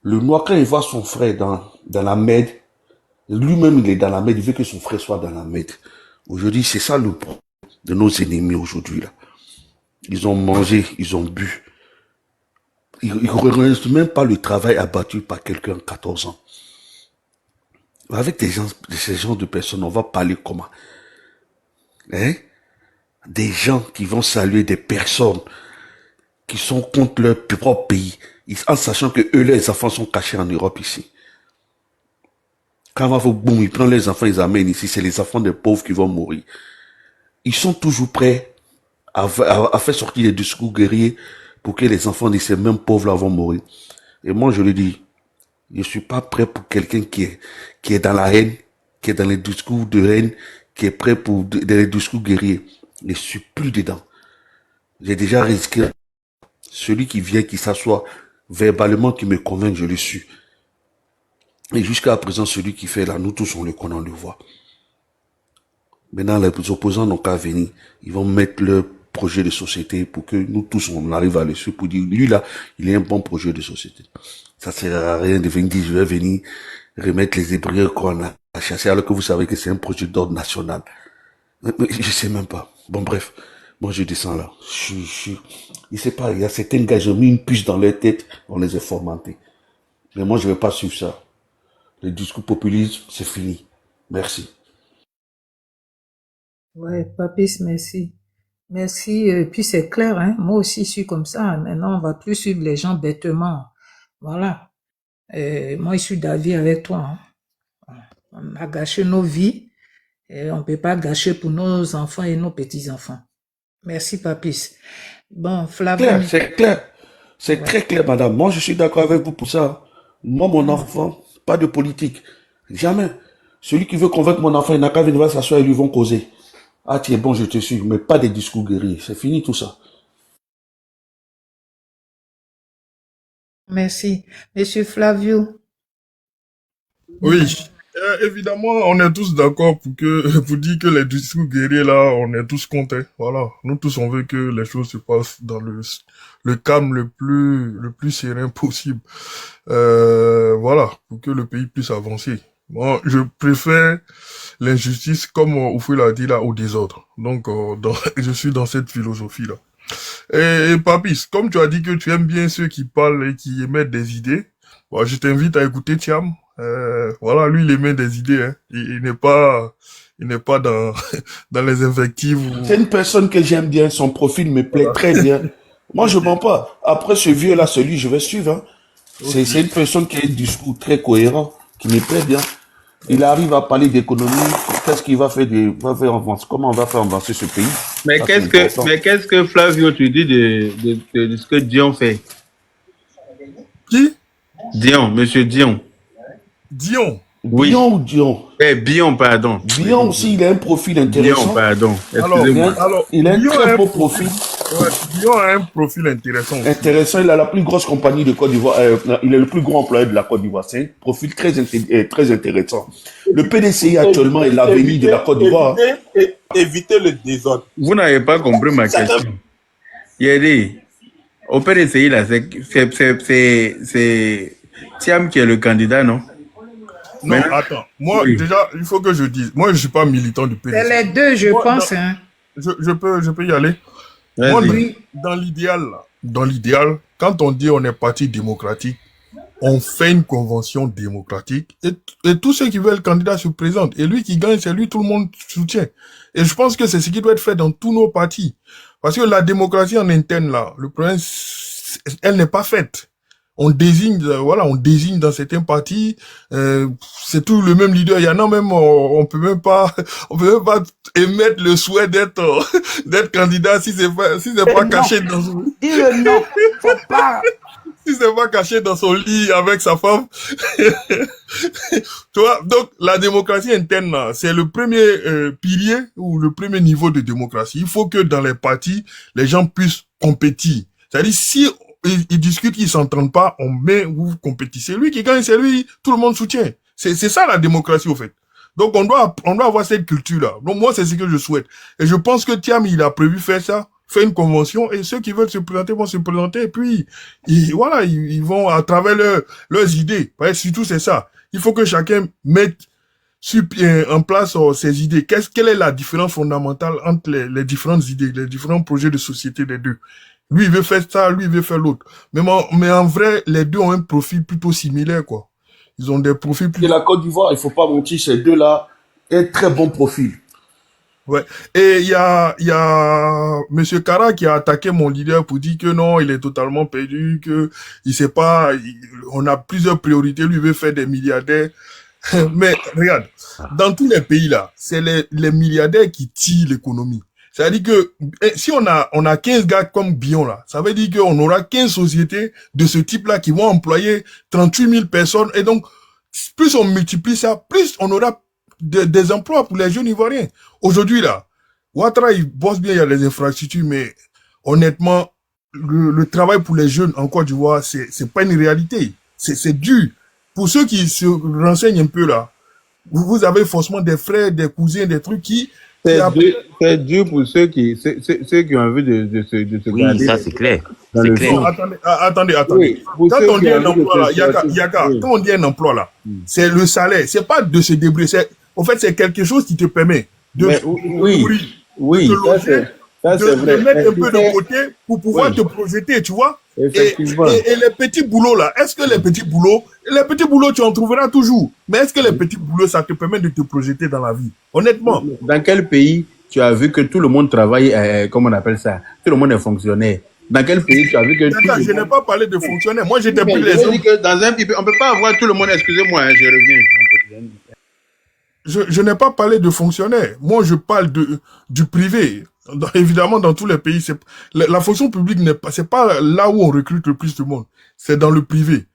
Le Noir, quand il voit son frère dans la merde, lui-même, il est dans la merde, il veut que son frère soit dans la merde. Aujourd'hui, c'est ça le problème de nos ennemis aujourd'hui, là. Ils ont mangé, ils ont bu. Ils ne reconnaissent même pas le travail abattu par quelqu'un à 14 ans. Avec ces gens de personnes, on va parler comment? Hein? Des gens qui vont saluer des personnes qui sont contre leur propre pays, en sachant que eux, les enfants sont cachés en Europe ici. Quand on va voir, boum, ils prennent les enfants, ils amènent ici, c'est les enfants des pauvres qui vont mourir. Ils sont toujours prêts à faire sortir des discours guerriers pour que les enfants de ces mêmes pauvres-là vont mourir. Et moi, je le dis, je suis pas prêt pour quelqu'un qui est dans la haine, qui est dans les discours de haine, qui est prêt pour des discours guerriers. Je suis plus dedans. J'ai déjà risqué. Celui qui vient, qui s'assoit verbalement, qui me convainc, je le suis. Et jusqu'à présent, celui qui fait là, nous tous, on le connaît, on le voit. Maintenant, les opposants n'ont qu'à venir. Ils vont mettre leur projet de société pour que nous tous, on arrive à le suivre pour dire, lui là, il est un bon projet de société. Ça sert à rien de venir dire, je vais venir remettre les Hébreux qu'on a chassés, alors que vous savez que c'est un projet d'ordre national. Je sais même pas. Bon, bref. Moi, je descends là. Je sais pas, il y a certains gars, j'ai mis une puce dans leur tête, on les a formatés. Mais moi, je vais pas suivre ça. Le discours populiste, c'est fini. Merci. Ouais, Papis, merci. Merci. Puis c'est clair, hein. Moi aussi, je suis comme ça. Maintenant, on va plus suivre les gens bêtement. Voilà. Moi, je suis d'avis avec toi. Hein. On a gâché nos vies. Et on peut pas gâcher pour nos enfants et nos petits-enfants. Merci, Papis. Bon, Flavien. C'est clair. C'est très clair, madame. Moi, je suis d'accord avec vous pour ça. Moi, mon enfant, pas de politique. Jamais. Celui qui veut convaincre mon enfant, il n'a qu'à venir s'asseoir et lui vont causer. Ah, tiens, bon, je te suis, mais pas des discours guerriers. C'est fini tout ça. Merci. Monsieur Flavio. Oui. Évidemment, on est tous d'accord pour dire que les discours guerriers là, on est tous contre. Voilà. Nous tous, on veut que les choses se passent dans le calme le plus serein possible. Voilà. Pour que le pays puisse avancer. Moi, je préfère l'injustice, comme Oufoué l'a dit là, au désordre. Donc, je suis dans cette philosophie là. Et Papis, comme tu as dit que tu aimes bien ceux qui parlent et qui émettent des idées, bon, je t'invite à écouter Thiam. Voilà, lui, il émet des idées, hein. Il n'est pas dans, dans les invectives. C'est une personne que j'aime bien, son profil me plaît très bien. Moi, je mens pas. Après ce vieux-là, celui, je vais suivre, hein. Okay. C'est une personne qui a un discours très cohérent, qui me plaît bien. Il arrive à parler d'économie. Qu'est-ce qu'il va faire avancer? Comment on va faire avancer ce pays? Mais qu'est-ce que Flavio, tu dis de ce que Dion fait? Qui? Dion, monsieur Dion. Dion. Oui. Bion ou Dion? Bion, pardon. Bion aussi, il a un profil intéressant. Bion, pardon. Alors, il a un très beau profil. Ouais, Bion a un profil intéressant. Intéressant, il a la plus grosse compagnie de Côte d'Ivoire. Il est le plus gros employé de la Côte d'Ivoire. C'est un profil très intéressant. Le PDCI actuellement est l'avenir de la Côte d'Ivoire. Évitez le désordre. Vous n'avez pas compris ma question. Yédi, au PDCI, là, c'est Thiam qui est le candidat, non? Non, attends. Moi, déjà, il faut que je dise. Moi, je suis pas militant du PDC. C'est les deux, je pense. Hein. Je peux y aller. Moi, dans l'idéal, quand on dit on est parti démocratique, on fait une convention démocratique et tous ceux qui veulent le candidat se présentent. Et lui qui gagne, c'est lui, tout le monde soutient. Et je pense que c'est ce qui doit être fait dans tous nos partis. Parce que la démocratie en interne, là, le problème, elle n'est pas faite. On désigne dans certains partis, c'est tout le même leader. Il y en a même, on peut même pas émettre le souhait d'être candidat si c'est pas caché dans son... Dis le nom, faut pas... Si c'est pas caché dans son lit avec sa femme. Tu vois, donc la démocratie interne, c'est le premier pilier ou le premier niveau de démocratie. Il faut que dans les partis, les gens puissent compétir. C'est-à-dire, si ils discutent, ils s'entendent pas, on met, vous compétissez. Lui qui gagne, c'est lui, tout le monde soutient. C'est ça la démocratie, au fait. Donc on doit avoir cette culture-là. Donc moi, c'est ce que je souhaite. Et je pense que Thiam, il a prévu faire ça. Fait une convention et ceux qui veulent se présenter vont se présenter et puis ils vont à travers leurs idées. Ouais, surtout c'est ça. Il faut que chacun mette en place ses idées. Quelle est la différence fondamentale entre les différentes idées, les différents projets de société des deux? Lui il veut faire ça, lui il veut faire l'autre. Mais en vrai, les deux ont un profil plutôt similaire quoi. Ils ont des profils plus. Et la Côte d'Ivoire, il faut pas mentir, ces deux-là, un très bon profil. Ouais. Et il y a Monsieur Kara qui a attaqué mon leader pour dire que non, il est totalement perdu, que il sait pas, on a plusieurs priorités, lui veut faire des milliardaires. Mais regarde, dans tous les pays là, c'est les milliardaires qui tirent l'économie. C'est-à-dire que si on a 15 gars comme Bion là, ça veut dire qu'on aura 15 sociétés de ce type-là qui vont employer 38 000 personnes et donc plus on multiplie ça, plus on aura des emplois pour les jeunes Ivoiriens. Aujourd'hui, là, Ouattara, il bosse bien, il y a les infrastructures, mais honnêtement, le travail pour les jeunes en Côte d'Ivoire, c'est pas une réalité. C'est dur. Pour ceux qui se renseignent un peu, là, vous avez forcément des frères, des cousins, des trucs qui... C'est dur pour ceux qui ont envie de se garder. Oui, ça c'est clair. C'est clair. Non, attendez. Oui, quand on dit un emploi, là, Yaka, quand on dit un emploi, là, c'est le salaire. C'est pas de se débrouiller. En fait, c'est quelque chose qui te permet de de mettre un peu de côté pour pouvoir te projeter, tu vois. Et les petits boulots là, est-ce que les petits boulots tu en trouveras toujours, mais est-ce que les petits boulots ça te permet de te projeter dans la vie, honnêtement? Dans quel pays tu as vu que tout le monde travaille, comment on appelle ça, tout le monde est fonctionnaire? Dans quel pays tu as vu que je n'ai pas parlé de fonctionnaire, moi j'étais plus les hommes. Dans un pays, on peut pas avoir tout le monde, excusez-moi, je reviens. Je n'ai pas parlé de fonctionnaires. Moi, je parle du privé. Évidemment, dans tous les pays, la fonction publique c'est pas là où on recrute le plus de monde. C'est dans le privé.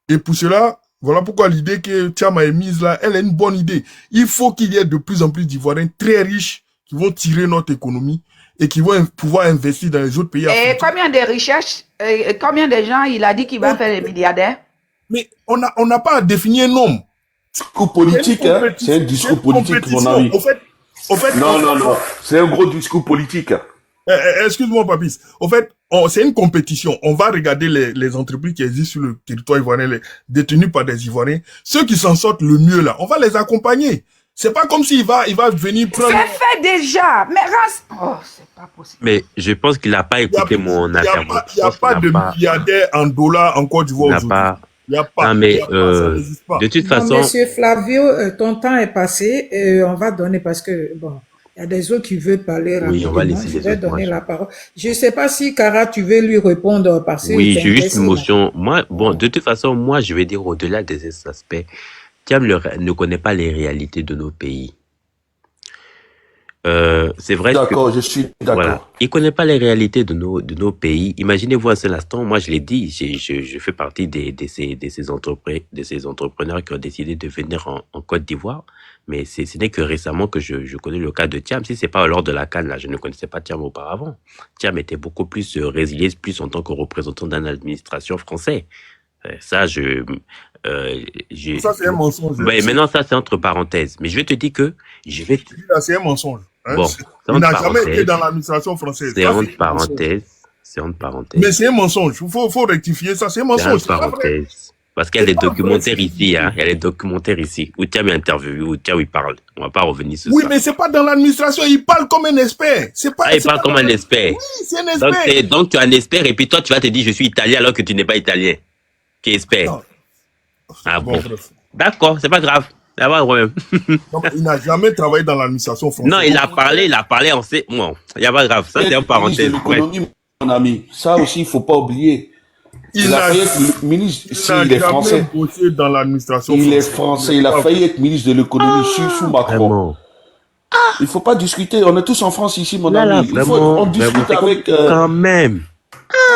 Et pour cela, voilà pourquoi l'idée que Thiam a émise là, elle est une bonne idée. Il faut qu'il y ait de plus en plus d'Ivoiriens très riches qui vont tirer notre économie et qui vont pouvoir investir dans les autres pays africains. Et combien de richesses, combien de gens il a dit qu'il va faire les milliardaires? Mais on n'a pas à définir un nombre. Discours politique, hein. C'est un discours politique, mon ami. Au fait, non. C'est un gros discours politique. Excuse-moi, Papis. Au fait, c'est une compétition. On va regarder les entreprises qui existent sur le territoire ivoirien, détenues par des Ivoiriens. Ceux qui s'en sortent le mieux, là, on va les accompagner. C'est pas comme s'il va venir prendre... C'est fait déjà. Mais c'est pas possible. Mais je pense qu'il n'a pas écouté mon intervention. Il n'y a pas de milliardaires en dollars en Côte d'Ivoire aujourd'hui. Il n'y a pas. Non, mais de toute façon... Monsieur Flavio, ton temps est passé. On va donner parce que, bon, il y a des autres qui veulent parler rapidement. Oui, on va laisser je vais donner la parole. Je ne sais pas si, Kara, tu veux lui répondre parce que... Oui, j'ai juste une motion. Moi, bon, de toute façon, moi, je vais dire au-delà de ces aspects, Thiam ne connaît pas les réalités de nos pays. C'est vrai. D'accord, je suis d'accord. Voilà. Il connaît pas les réalités de nos pays. Imaginez-vous un seul instant. Moi, je l'ai dit, je fais partie de ces entrepreneurs qui ont décidé de venir en Côte d'Ivoire. Mais ce n'est que récemment que je connais le cas de Thiam. Si c'est pas lors de la CAN, là, je ne connaissais pas Thiam auparavant. Thiam était beaucoup plus résilient, plus en tant que représentant d'une administration française. Ça, ça, c'est un mensonge. Ouais, maintenant, ça, c'est entre parenthèses. Mais je vais te dire que c'est un mensonge. Hein? Bon, il n'a jamais été dans l'administration française. C'est entre parenthèses. C'est entre parenthèses. Mais c'est un mensonge. Il faut rectifier ça. C'est un mensonge. C'est entre parenthèses. Parce qu'il y a C'est des pas vrai, ce documentaires que tu ici, dis. hein. Il y a des documentaires ici. Outia m'interviewe, Outia, il parle. On va pas revenir sur Oui, ça. mais c'est pas dans l'administration. Il parle comme un expert. Ah, il C'est parle pas comme dans un expert. Oui, c'est un Donc, expert. donc, tu es un expert et puis toi, tu vas te dire, je suis italien alors que tu n'es pas italien. Tu es expert. Non. Ah Bon, bon. bref. D'accord, c'est pas grave. Il n'y a pas de problème. Non, mais il n'a jamais travaillé dans l'administration française. Non, il a parlé, on sait. Bon, il n'y a pas de grave. Ça, c'est une Ministre parenthèse. de l'économie, mon ami. Ça aussi, il faut pas oublier. Il Il a n'a failli être ministre, il si n'a il est jamais français. bossé dans l'administration Il est française. français, il a failli être ministre de l'économie sous Macron. Vraiment. Il faut pas discuter, on est tous en France ici, mon Là, là, ami. vraiment. On discute vraiment. avec... Quand même.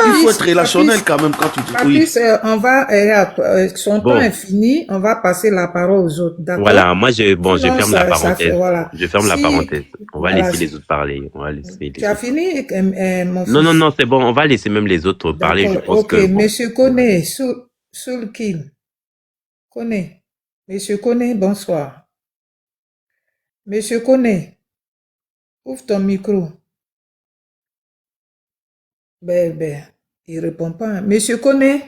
il faut être relationnel quand même quand tu dis oui. Papis, on va, son temps est fini, on va passer la parole aux autres, d'accord? Voilà, moi, je Sinon, ferme la ça parenthèse. fait, voilà. Je ferme la Si- parenthèse. On va voilà, laisser les autres parler. On va laisser les Tu as autres. fini, mon fils? Non, non, non, c'est bon. On va laisser même les autres parler. Je D'accord, pense ok. que. Bon. Monsieur Koné, Soulkin. Koné. Monsieur Koné, bonsoir. Monsieur Koné, ouvre ton micro. Ben, il répond pas. Monsieur Koné,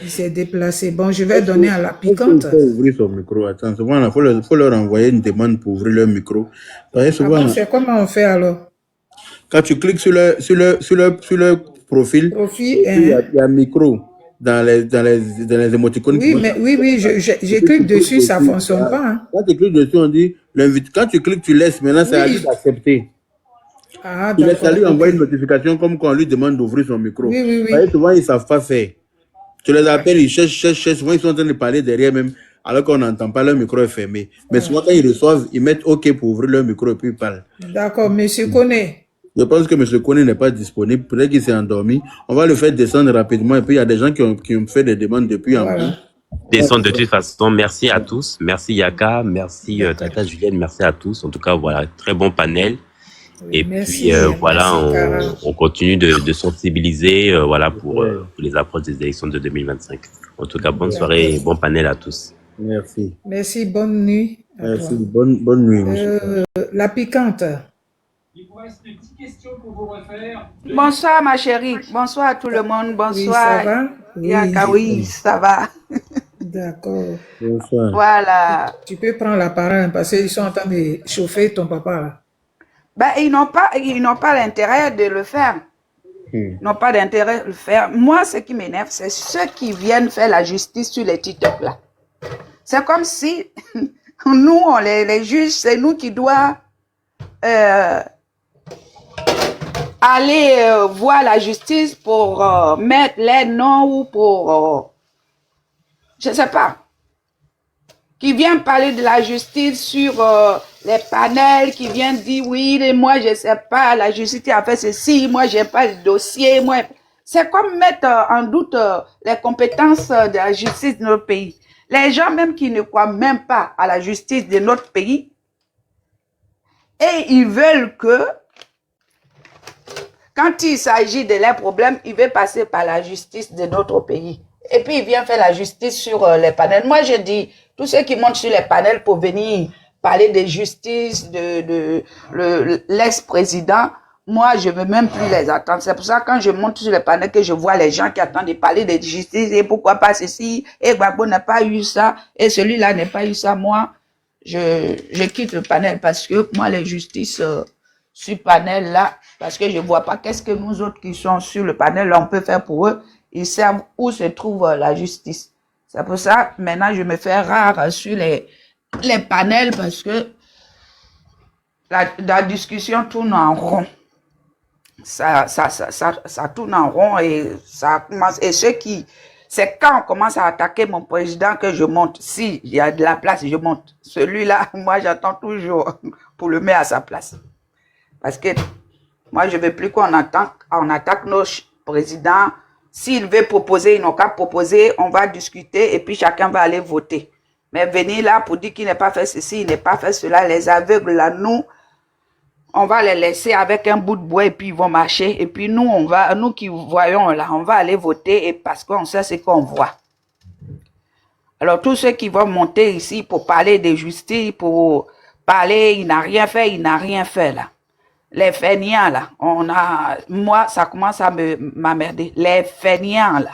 il s'est déplacé. Bon, je vais donner à la piquante. Il faut ouvrir son micro. Attends, souvent, il faut leur envoyer une demande pour ouvrir leur micro. Parce que Ah souvent, bon, c'est comment on fait alors? quand tu cliques sur leur profil, Profil, il y a un micro dans les émoticônes. oui, mais oui, je clique dessus, ça fonctionne pas. Hein. Quand tu cliques dessus, on dit l'invite. Quand tu cliques, tu laisses. Maintenant, c'est à lui d'accepter. Ah, Tu laisses à lui d'accord. envoyer une notification comme quand on lui demande d'ouvrir son micro. Oui. Vous voyez, souvent, ils ne savent pas faire. Tu les appelles, ils cherchent. Souvent, ils sont en train de parler derrière même, alors qu'on n'entend pas, leur micro est fermé. Mais souvent, quand ils reçoivent, ils mettent OK pour ouvrir leur micro et puis ils parlent. D'accord, monsieur Koné. Je pense que M. Koné n'est pas disponible. Peut-être qu'il s'est endormi. On va le faire descendre rapidement. Et puis, il y a des gens qui ont fait des demandes depuis en plus. Descendre de toute façon. Merci à tous. Merci Yaka. Merci Tata Julienne. Merci à tous. En tout cas, voilà, très bon panel. Et merci, puis, voilà, merci, on continue de sensibiliser voilà, pour les approches des élections de 2025. En tout cas, bonne soirée et bon panel à tous. Merci. Merci, bonne nuit. Merci. Bonne nuit, monsieur. La piquante. Il vous reste une petite question pour vous refaire. Bonsoir ma chérie, bonsoir à tout le monde, bonsoir. Oui, ça va? Oui. Yaka, oui, ça va. D'accord. Bonsoir. Voilà. Tu peux prendre la parole parce qu'ils sont en train de chauffer ton papa là. Ben, ils n'ont pas l'intérêt de le faire. Ils n'ont pas d'intérêt de le faire. Moi, ce qui m'énerve, c'est ceux qui viennent faire la justice sur les TikTok là. C'est comme si nous, les juges, c'est nous qui doivent aller voir la justice pour mettre les noms ou pour, je ne sais pas, qui vient parler de la justice sur les panels, qui vient dire oui, moi je ne sais pas, la justice a fait ceci, moi je n'ai pas le dossier. C'est comme mettre en doute les compétences de la justice de notre pays. Les gens même qui ne croient même pas à la justice de notre pays, et ils veulent que, quand il s'agit de leurs problèmes, ils veulent passer par la justice de notre pays. Et puis, ils viennent faire la justice sur les panels. Moi, je dis, tous ceux qui montent sur les panels pour venir parler de justice de l'ex-président, moi, je ne veux même plus les attendre. C'est pour ça que quand je monte sur les panels, que je vois les gens qui attendent de parler de justice, et pourquoi pas ceci, et Gbagbo n'a pas eu ça, et celui-là n'a pas eu ça, moi, je quitte le panel parce que moi, les justices sur panel là, parce que je ne vois pas qu'est-ce que nous autres qui sont sur le panel là, on peut faire pour eux. Ils savent où se trouve la justice. C'est pour ça, maintenant, je me fais rare sur les panels parce que la discussion tourne en rond. Ça tourne en rond et ça commence. Et c'est quand on commence à attaquer mon président que je monte. Si il y a de la place, je monte. Celui-là, moi, j'attends toujours pour le mettre à sa place. Parce que moi, je ne veux plus qu'on attaque nos présidents. S'il veut proposer, ils n'ont qu'à proposer, on va discuter et puis chacun va aller voter. Mais venir là pour dire qu'il n'est pas fait ceci, il n'est pas fait cela, les aveugles là, nous, on va les laisser avec un bout de bois et puis ils vont marcher. Et puis nous qui voyons là, on va aller voter et parce qu'on sait ce qu'on voit. Alors tous ceux qui vont monter ici pour parler de justice, pour parler, il n'a rien fait là. Les fainéants là, moi ça commence à m'emmerder. Les fainéants là,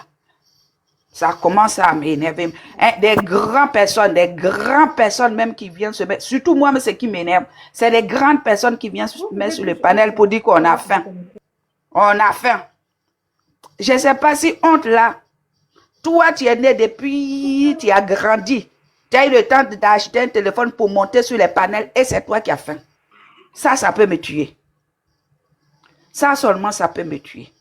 Ça commence à m'énerver. Hein, des grandes personnes même qui viennent se mettre, surtout moi, mais ce qui m'énerve, c'est des grandes personnes qui viennent se mettre sur le panel pour dire qu'on a faim. On a faim. Je ne sais pas si honte là, toi tu es né depuis, tu as grandi, tu as eu le temps d'acheter un téléphone pour monter sur les panels et c'est toi qui as faim. Ça peut me tuer. Ça seulement, ça peut me tuer.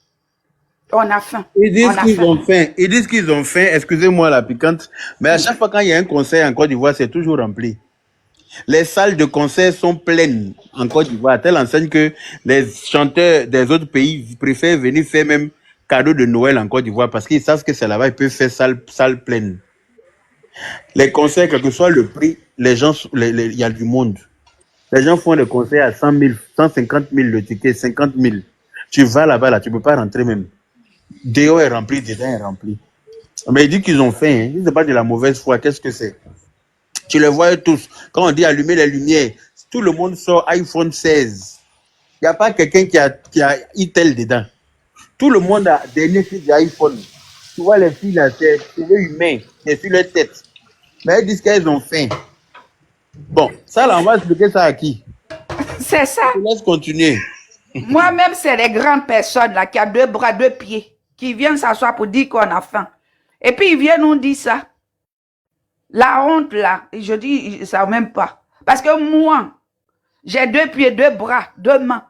On a faim. Ils disent qu'ils ont faim. Ils disent qu'ils ont faim. Excusez-moi la piquante. Mais à chaque fois quand il y a un concert en Côte d'Ivoire, c'est toujours rempli. Les salles de concert sont pleines en Côte d'Ivoire, à telle enseigne que les chanteurs des autres pays préfèrent venir faire même cadeau de Noël en Côte d'Ivoire parce qu'ils savent que c'est là-bas, ils peuvent faire salle pleine. Les concerts, quel que soit le prix, les gens, il y a du monde. Les gens font des concerts à 100 000, 150 000 le ticket, 50 000. Tu vas là-bas, là, tu ne peux pas rentrer même. Dehors est rempli, dedans est rempli. Mais ils disent qu'ils ont faim. Hein. Ce n'est pas de la mauvaise foi. Qu'est-ce que c'est? Tu les vois tous. Quand on dit allumer les lumières, tout le monde sort iPhone 16. Il n'y a pas quelqu'un qui a Intel dedans. Tout le monde a dernier fils d'iPhone. Tu vois les filles là, c'est humain, c'est sur leur tête. Mais elles disent qu'elles ont faim. Bon, ça là, on va expliquer ça à qui? C'est ça. Je laisse continuer. Moi-même, c'est les grandes personnes là qui ont 2 bras, 2 pieds, qui viennent s'asseoir pour dire qu'on a faim. Et puis ils viennent nous dire ça. La honte là, je dis, ça même pas. Parce que moi, j'ai 2 pieds, 2 bras, 2 mains.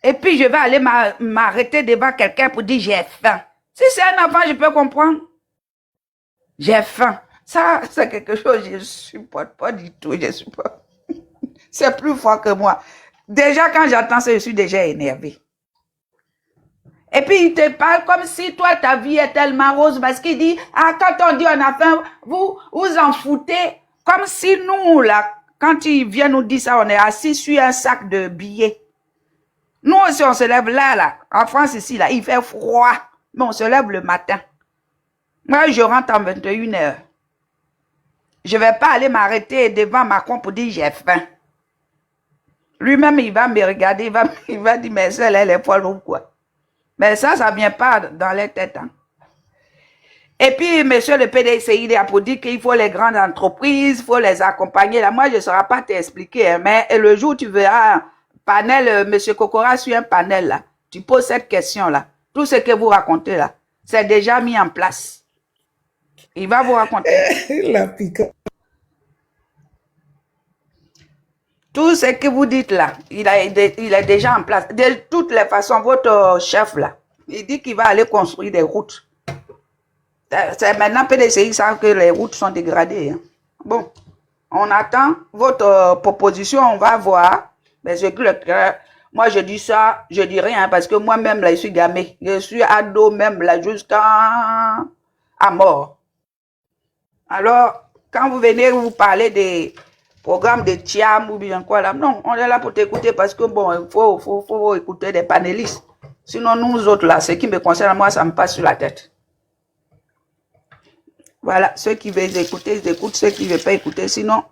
Et puis je vais aller m'arrêter devant quelqu'un pour dire j'ai faim. Si c'est un enfant, je peux comprendre. J'ai faim. Ça, c'est quelque chose que je ne supporte pas du tout. Je supporte. C'est plus fort que moi. Déjà, quand j'entends ça, je suis déjà énervé. Et puis, il te parle comme si toi, ta vie est tellement rose parce qu'il dit, ah, quand on dit on a faim, vous en foutez. Comme si nous, là, quand il vient nous dire ça, on est assis sur un sac de billets. Nous aussi, on se lève là, en France ici, là, il fait froid, mais on se lève le matin. Moi, je rentre en 21h. Je ne vais pas aller m'arrêter devant Macron pour dire j'ai faim. Lui-même, il va me regarder, il va dire, mais celle, elle est folle ou quoi. Mais ça ne vient pas dans les têtes. Hein. Et puis, monsieur le PDCI, il a pour dire qu'il faut les grandes entreprises, il faut les accompagner. Là, moi, je ne saurais pas t'expliquer, hein, mais le jour où tu verras un panel, monsieur Kokora sur un panel, là, tu poses cette question-là. Tout ce que vous racontez là, c'est déjà mis en place. Il va vous raconter. La piquante. Tout ce que vous dites là, il est déjà en place. De toutes les façons, votre chef là, il dit qu'il va aller construire des routes. C'est maintenant PDCI savent que les routes sont dégradées. Hein. Bon, on attend votre proposition, on va voir. Mais moi je dis ça, je dis rien parce que moi-même là, je suis gamé. Je suis ado même là jusqu'à mort. Alors, quand vous venez vous parler des programmes de Thiam ou bien quoi là, non, on est là pour t'écouter parce que bon, il faut écouter des panélistes. Sinon, nous autres là, ce qui me concerne, moi, ça me passe sur la tête. Voilà, ceux qui veulent écouter, ils écoutent, ceux qui ne veulent pas écouter. Sinon,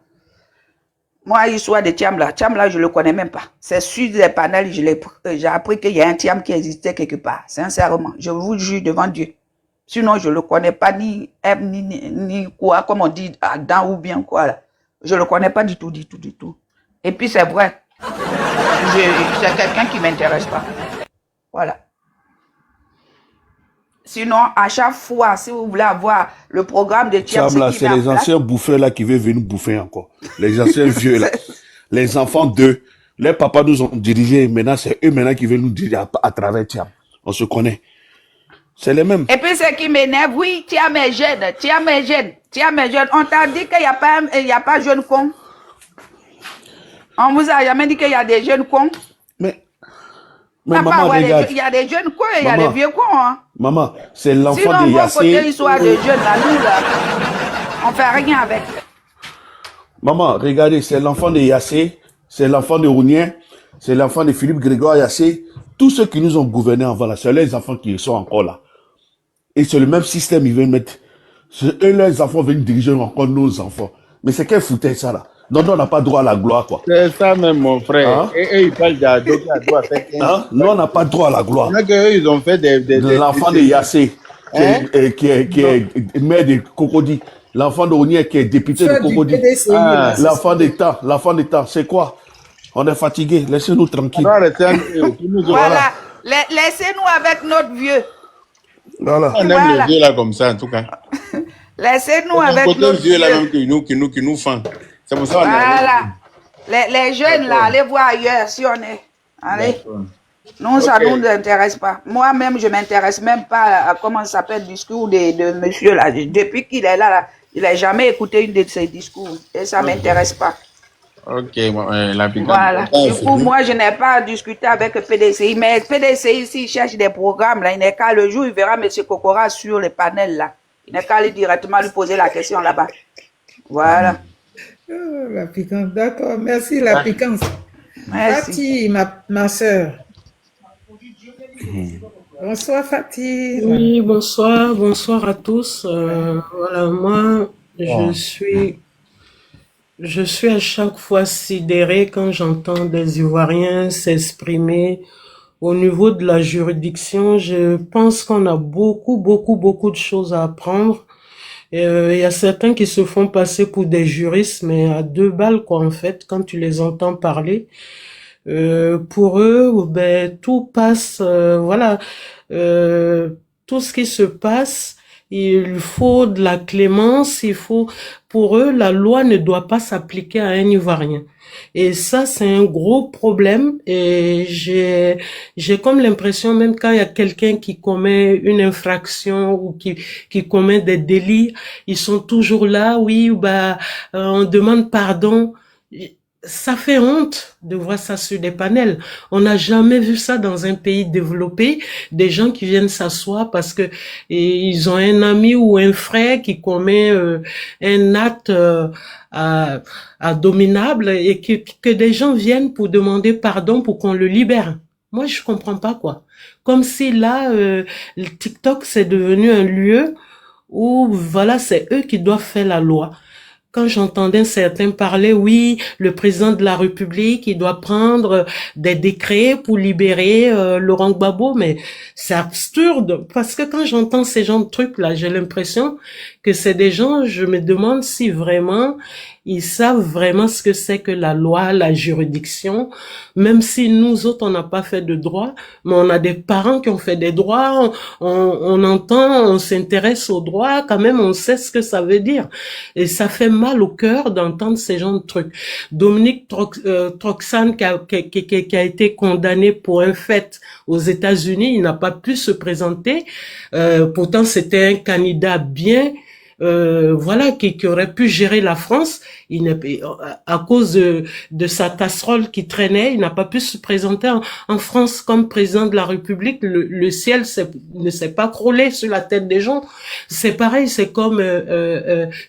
moi, l'histoire de Thiam là, je ne le connais même pas. C'est sur les panels, j'ai appris qu'il y a un Thiam qui existait quelque part. Sincèrement, je vous jure devant Dieu. Sinon, je ne le connais pas ni quoi, comme on dit, Adam ou bien quoi là. Je ne le connais pas du tout. Et puis, c'est vrai. C'est quelqu'un qui ne m'intéresse pas. Voilà. Sinon, à chaque fois, si vous voulez avoir le programme de Thiam, c'est les anciens bouffeurs là qui veulent venir bouffer encore. Les anciens vieux là. Les enfants d'eux. Les papas nous ont dirigés. Maintenant, c'est eux maintenant qui veulent nous diriger à travers Thiam. On se connaît. C'est les mêmes. Et puis, ce qui m'énerve, oui, Thiam est jeune. On t'a dit qu'il n'y a pas jeune con. On vous a jamais dit qu'il y a des jeunes cons. Mais maman, regarde. Il y a des jeunes cons et il y a des vieux cons. Hein. Maman, c'est l'enfant de Yassé. Sinon, côté histoire de jeunes, là, nous, là, on fait rien avec. Maman, regardez, c'est l'enfant de Yassé, c'est l'enfant de Rounien, c'est l'enfant de Philippe Grégoire Yassé. Tous ceux qui nous ont gouvernés avant, là, c'est les enfants qui sont encore là. Et c'est le même système, ils veulent mettre. Eux, leurs enfants viennent diriger encore nos enfants. Mais c'est quel foutage ça, là? Non, on n'a pas droit à la gloire, quoi. C'est ça même, mon frère. Hein? Et ils parlent d'ado à 15 ans. Nous, on n'a pas droit à la gloire. Ils ont fait l'enfant de Yassé. Hein? qui est maire de Cocody. L'enfant de Onier qui est député de Ceux du Cocody. PDCI, là, c'est ça. L'enfant d'État, c'est quoi? On est fatigué, laissez-nous tranquilles. Voilà. Laissez-nous avec notre vieux. Voilà. On aime les vieux là comme ça, en tout cas. Laissez-nous avec notre vieux là vieux. même qui nous fend. C'est pour ça qu'on Voilà. Les jeunes là, allez voir ailleurs si on est. Allez. Non, ça ne nous intéresse pas. Moi-même, je ne m'intéresse même pas à comment ça s'appelle le discours de monsieur là. Depuis qu'il est là, il n'a jamais écouté une de ses discours. Et ça ne m'intéresse pas. Ok, la piquante. Voilà. Du coup, moi, je n'ai pas discuté avec le PDCI. Mais le PDCI, s'il cherche des programmes, là, il n'est qu'à le jour, il verra M. Kokora sur les panels là. Il n'est qu'à aller directement lui poser la question là-bas. Voilà. Oh, la piquante, d'accord. Merci, la piquante. Merci. Fatih, ma soeur. Bonsoir, Fatih. Oui, bonsoir à tous. Voilà, moi, je suis à chaque fois sidéré quand j'entends des Ivoiriens s'exprimer au niveau de la juridiction. Je pense qu'on a beaucoup de choses à apprendre. Il y a certains qui se font passer pour des juristes, mais à 2 balles, quoi, en fait, quand tu les entends parler. Pour eux, ben, tout passe, voilà, tout ce qui se passe, il faut de la clémence, pour eux, la loi ne doit pas s'appliquer à un Ivoirien. Et ça, c'est un gros problème. Et j'ai comme l'impression, même quand il y a quelqu'un qui commet une infraction ou qui commet des délits, ils sont toujours là, oui, bah, on demande pardon. Ça fait honte de voir ça sur des panels. On n'a jamais vu ça dans un pays développé, des gens qui viennent s'asseoir parce que ils ont un ami ou un frère qui commet un acte abominable et que des gens viennent pour demander pardon pour qu'on le libère. Moi, je comprends pas, quoi. Comme si là, le TikTok, c'est devenu un lieu où, voilà, c'est eux qui doivent faire la loi. Quand j'entendais certains parler, oui, le président de la République, il doit prendre des décrets pour libérer Laurent Gbagbo, mais c'est absurde, parce que quand j'entends ces genres de trucs-là, j'ai l'impression que c'est des gens, je me demande si vraiment ils savent vraiment ce que c'est que la loi, la juridiction, même si nous autres, on n'a pas fait de droit, mais on a des parents qui ont fait des droits, on entend, on s'intéresse aux droits, quand même, on sait ce que ça veut dire. Et ça fait mal au cœur d'entendre ces genres de trucs. Dominique Troxane, qui a été condamné pour un fait aux États-Unis, il n'a pas pu se présenter. Pourtant, c'était un candidat bien, voilà, qui aurait pu gérer la France. À cause de sa casserole qui traînait, il n'a pas pu se présenter en France comme président de la République. Le ciel ne s'est pas crôlé sur la tête des gens. C'est pareil, c'est comme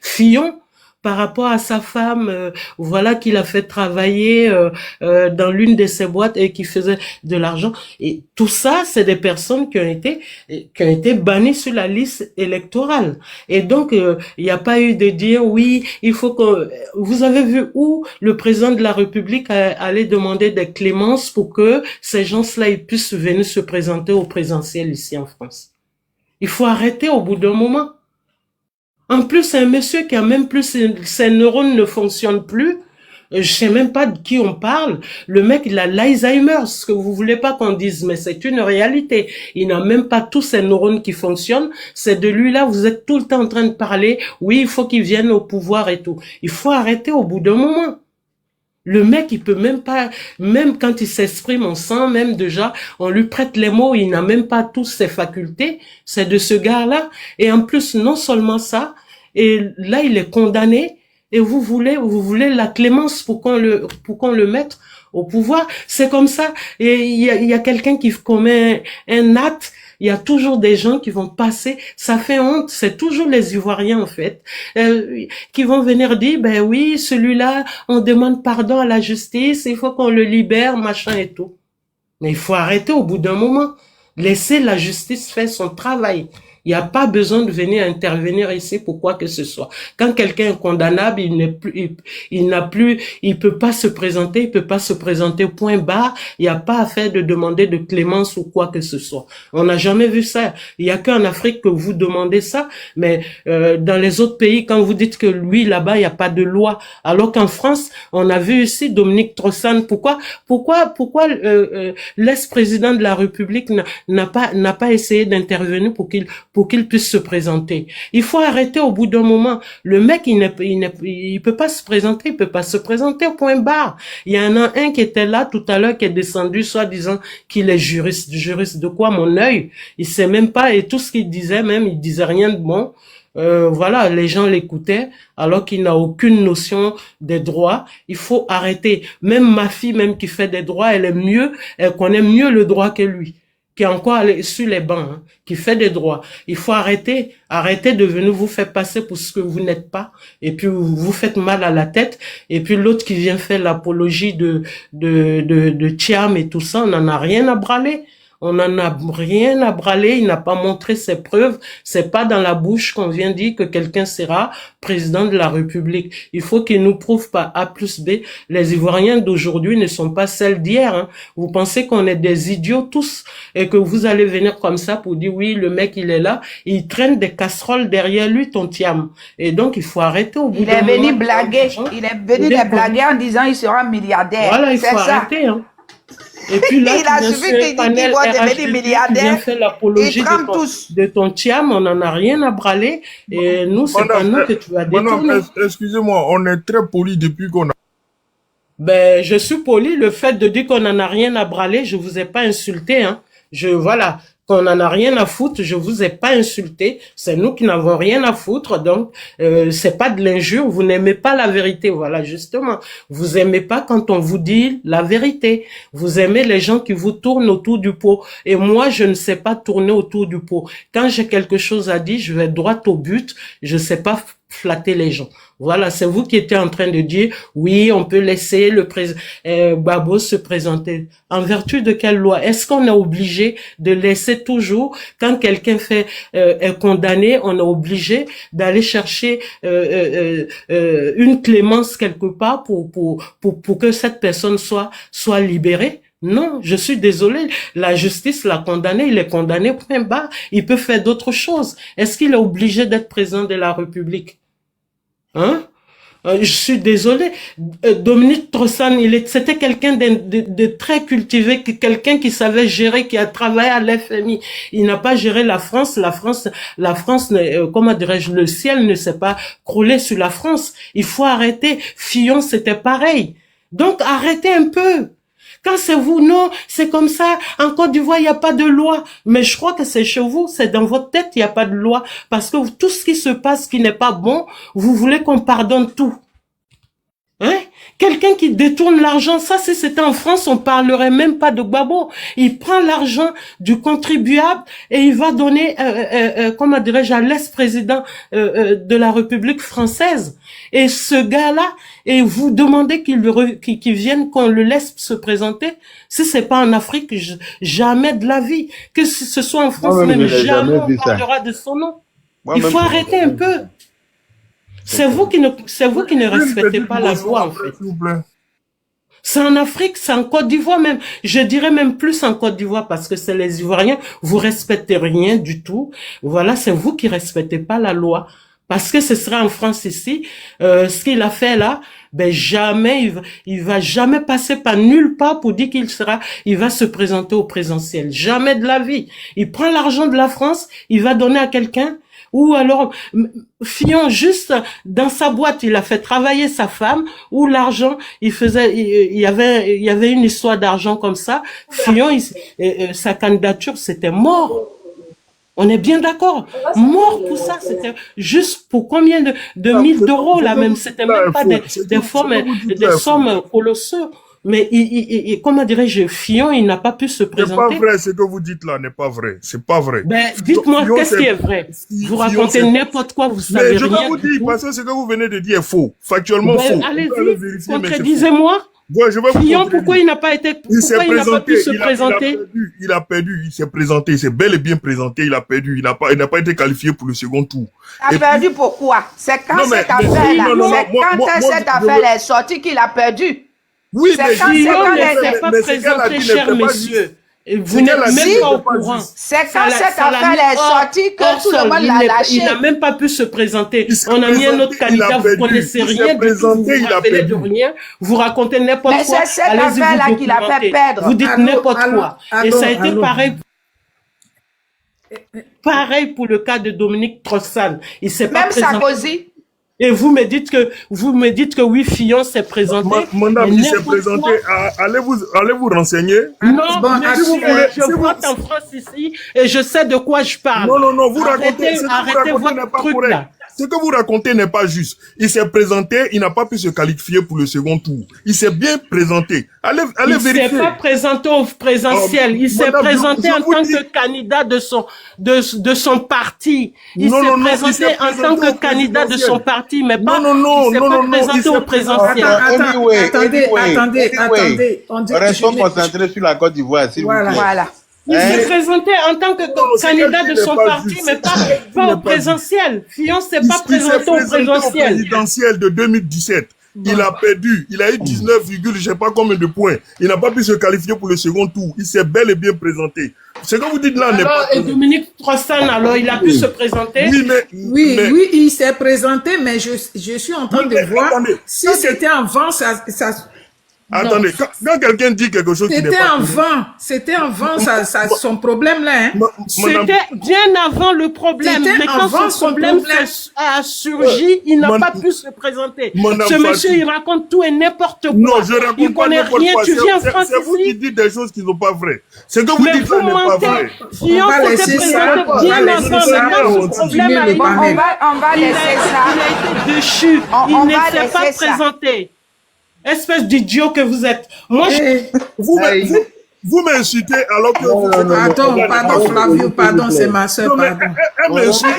Fillon. Par rapport à sa femme, voilà, qu'il a fait travailler dans l'une de ses boîtes et qui faisait de l'argent. Et tout ça, c'est des personnes qui ont été bannies sur la liste électorale. Et donc, il n'y a pas eu de dire, oui, il faut que... Vous avez vu où le président de la République allait demander des clémences pour que ces gens-là ils puissent venir se présenter au présidentiel ici en France. Il faut arrêter au bout d'un moment. En plus, c'est un monsieur qui a même plus, ses neurones ne fonctionnent plus. Je sais même pas de qui on parle. Le mec, il a l'Alzheimer, ce que vous voulez pas qu'on dise, mais c'est une réalité. Il n'a même pas tous ses neurones qui fonctionnent. C'est de lui là, vous êtes tout le temps en train de parler. Oui, il faut qu'il vienne au pouvoir et tout. Il faut arrêter au bout d'un moment. Le mec, il peut même pas, même quand il s'exprime, on sent même déjà, on lui prête les mots, il n'a même pas tous ses facultés. C'est de ce gars-là. Et en plus, non seulement ça, et là, il est condamné, et vous voulez la clémence pour qu'on le mette au pouvoir. C'est comme ça. Et il y a quelqu'un qui commet un acte, il y a toujours des gens qui vont passer, ça fait honte, c'est toujours les Ivoiriens en fait, qui vont venir dire, ben oui, celui-là, on demande pardon à la justice, il faut qu'on le libère, machin et tout. Mais il faut arrêter au bout d'un moment, laisser la justice faire son travail. Il n'y a pas besoin de venir intervenir ici pour quoi que ce soit. Quand quelqu'un est condamnable, il peut pas se présenter, point barre. Il n'y a pas à faire de demander de clémence ou quoi que ce soit. On n'a jamais vu ça. Il n'y a qu'en Afrique que vous demandez ça, mais dans les autres pays, quand vous dites que lui, là-bas, il n'y a pas de loi, alors qu'en France, on a vu ici Dominique Trossane. Pourquoi l'ex-président de la République n'a pas essayé d'intervenir pour qu'il puisse se présenter? Il faut arrêter au bout d'un moment. Le mec, il peut pas se présenter, point barre. Il y en a un qui était là tout à l'heure, qui est descendu, soi-disant qu'il est juriste. Juriste de quoi, mon œil? Il sait même pas, et tout ce qu'il disait même, il disait rien de bon. Voilà, les gens l'écoutaient, alors qu'il n'a aucune notion des droits. Il faut arrêter. Même ma fille, même qui fait des droits, elle connaît mieux le droit que lui, qui est encore sur les bancs, hein, qui fait des droits. Il faut arrêter de venir vous faire passer pour ce que vous n'êtes pas, et puis vous faites mal à la tête, et puis l'autre qui vient faire l'apologie de Thiam et tout ça, on n'en a rien à braler. On n'en a rien à braler, il n'a pas montré ses preuves, c'est pas dans la bouche qu'on vient dire que quelqu'un sera président de la République. Il faut qu'il nous prouve par A plus B. Les Ivoiriens d'aujourd'hui ne sont pas celles d'hier, hein. Vous pensez qu'on est des idiots tous et que vous allez venir comme ça pour dire oui, le mec il est là, il traîne des casseroles derrière lui, ton Thiam. Et donc il faut arrêter au bout d'un moment. Il est venu les blaguer en disant il sera milliardaire. Voilà, il faut arrêter, hein. Et puis là, il a suffi qu'il devienne milliardaire. Fait l'apologie de ton Thiam, on n'en a rien à braler. Et nous, c'est pas nous que tu vas détourner. Excusez-moi, on est très poli depuis qu'on a... Ben, je suis poli. Le fait de dire qu'on n'en a rien à braler, je vous ai pas insulté, hein. Voilà. Qu'on n'en a rien à foutre, je vous ai pas insulté, c'est nous qui n'avons rien à foutre, donc c'est pas de l'injure, vous n'aimez pas la vérité, voilà, justement, vous aimez pas quand on vous dit la vérité, vous aimez les gens qui vous tournent autour du pot, et moi je ne sais pas tourner autour du pot, quand j'ai quelque chose à dire, je vais droit au but, je sais pas flatter les gens. Voilà, c'est vous qui étiez en train de dire, oui, on peut laisser le président Gbagbo se présenter. En vertu de quelle loi? Est-ce qu'on est obligé de laisser toujours, quand quelqu'un est condamné, on est obligé d'aller chercher une clémence quelque part pour que cette personne soit libérée? Non, je suis désolé. La justice l'a condamné, il est condamné, point barre. Il peut faire d'autres choses. Est-ce qu'il est obligé d'être président de la République? Hein? Je suis désolé. Dominique Trossane, c'était quelqu'un de très cultivé, quelqu'un qui savait gérer, qui a travaillé à l'FMI. Il n'a pas géré la France. La France, comment dirais-je, le ciel ne s'est pas croulé sur la France. Il faut arrêter. Fillon, c'était pareil. Donc, arrêtez un peu. Quand c'est vous, non, c'est comme ça. En Côte d'Ivoire, il n'y a pas de loi. Mais je crois que c'est chez vous, c'est dans votre tête, il n'y a pas de loi. Parce que tout ce qui se passe qui n'est pas bon, vous voulez qu'on pardonne tout. Hein? Quelqu'un qui détourne l'argent, ça, si c'était en France, on parlerait même pas de Gbagbo. Il prend l'argent du contribuable et il va donner, comment dirais-je, à l'ex-président de la République française. Et ce gars-là, et vous demandez qu'il vienne, qu'on le laisse se présenter. Si c'est pas en Afrique, jamais de la vie. Que ce soit en France, même jamais on parlera de son nom. Il faut arrêter un peu. C'est vous qui ne respectez pas la loi, en fait. C'est en Afrique, c'est en Côte d'Ivoire même. Je dirais même plus en Côte d'Ivoire parce que c'est les Ivoiriens. Vous respectez rien du tout. Voilà, c'est vous qui respectez pas la loi. Parce que ce sera en France ici, ce qu'il a fait là, ben jamais, il va jamais passer par nulle part pour dire il va se présenter au présidentiel. Jamais de la vie. Il prend l'argent de la France, il va donner à quelqu'un. Ou alors, Fillon, juste dans sa boîte, il a fait travailler sa femme, ou l'argent, il y avait une histoire d'argent comme ça. Fillon, sa candidature, c'était mort. On est bien d'accord. Mort pour ça, c'était juste pour combien de 1000 d'euros, là même. C'était même pas des sommes colossales. Mais comment dirais-je, Fillon, il n'a pas pu se C'est présenter. pas vrai, ce que vous dites là n'est pas vrai. C'est pas vrai. Ben, dites-moi, Fillon, qu'est-ce c'est- qui est vrai? Vous Fillon, racontez c'est- n'importe quoi, vous savez Mais je rien vais vous du dire, tout. parce que ce que vous venez de dire est faux. Factuellement Ben, faux. Vous pouvez le allez-y, vérifier, mais c'est faux. contredisez-moi. Ouais, je vais vous Fillon, contredire. pourquoi il n'a pas été, Il s'est pourquoi il n'a pas pu présenté, se présenter? il a perdu, il s'est présenté, il s'est bel et bien présenté, il a perdu, il n'a pas été qualifié pour le second tour. Il Et a perdu pourquoi? C'est quand Non, mais- cette mais- affaire-là, non, non, c'est moi- quand moi- moi, cette je affaire veux- est sortie qu'il a perdu. Oui, C'est mais quand Fillon c'est quand ne les- s'est pas mais ce qu'elle a présenté, dit chers n'était pas messieurs. juste. Et vous Ce qu'elle n'êtes a dit même n'était pas au pas courant. juste. C'est Ça quand l'a- cette ça l'a affaire mis est hors- sortie que hors tout le sol. monde Il l'a n'est- lâché. Il n'a même pas pu se présenter. Il s'est On a mis un autre présenté, il a candidat, vous perdu. connaissez Il s'est rien du tout, vous présenté, vous il a rappelez de perdu. rien, vous racontez n'importe Mais quoi. c'est cette Allez-y vous affaire-là qui l'a fait documenter. perdre. Vous dites Allô, n'importe allô, quoi. Et allô, ça a été allô. pareil pour le cas de Dominique Trossan. Il s'est pas Même présenté. Sarkozy. Et vous me dites que oui, Fillon s'est présenté. Madame, mais il s'est n'importe présenté. quoi. Allez vous renseigner. Non, Bon, monsieur, si vous voulez- je si vous- vote en France ici et je sais de quoi je parle. Non, vous racontez, ce que vous arrêtez racontez n'est votre pas truc correct. là. Ce que vous racontez n'est pas juste. Il s'est présenté, il n'a pas pu se qualifier pour le second tour. Il s'est bien présenté. Allez Il ne vérifier. s'est pas présenté au présentiel. Il s'est madame, présenté je en vous tant dis- que candidat de son parti. Il Non, s'est non, non, il présenté s'est en tant présenté au que candidat de présidentiel. son parti, mais pas, Non, il s'est pas présenté il au s'est présentiel. Attendez. On dit- Restons je- concentrés sur la Côte d'Ivoire, s'il Voilà. vous plaît. Voilà. Il Hein? s'est présenté en tant que ce candidat qu'elle de dit son n'est pas parti, juste. mais Ce qu'elle dit pas n'est au pas juste. présentiel. Fillon s'est Il pas s'est présenté au présenté au présentiel. présidentiel de 2017. Il a perdu. Il a eu 19, je sais pas combien de points. Il n'a pas pu se qualifier pour le second tour. Il s'est bel et bien présenté. Ce que vous dites là n'est Alors, pas et Dominique Trossan, alors, il a pu se présenter. Oui, mais Oui, il s'est présenté, mais je suis en train Oui, de mais voir. attendez. Si c'était en vent, ça attendez, quand quelqu'un dit quelque chose qui n'est c'était pas en vent. C'était en vent, son problème là. Hein. Madame, C'était bien avant le problème. C'était Mais quand avant ce son problème problème. a surgi, il n'a pas pu se présenter. Madame Ce monsieur, Fati. il raconte tout et n'importe quoi. non, je raconte Il pas connaît n'importe rien. quoi. Tu viens en C'est- France c'est vous qui ici. dites des choses qui ne sont pas vraies. Ce que vous Mais dites là vous n'est pas mentez. vrai. Fillon On va s'était laisser présenté ça. bien On va avant. laisser Mais ça. quand On ce va problème continuer a le eu, panel. On va il laisser a ça. été déchu. On Il va ne s'est pas laisser ça. présenté. Espèce d'idiot que vous êtes. Moi, je... Vous m'insultez alors que vous Pardon, Flavio, pardon, c'est ma soeur, pardon. Elle m'insulte.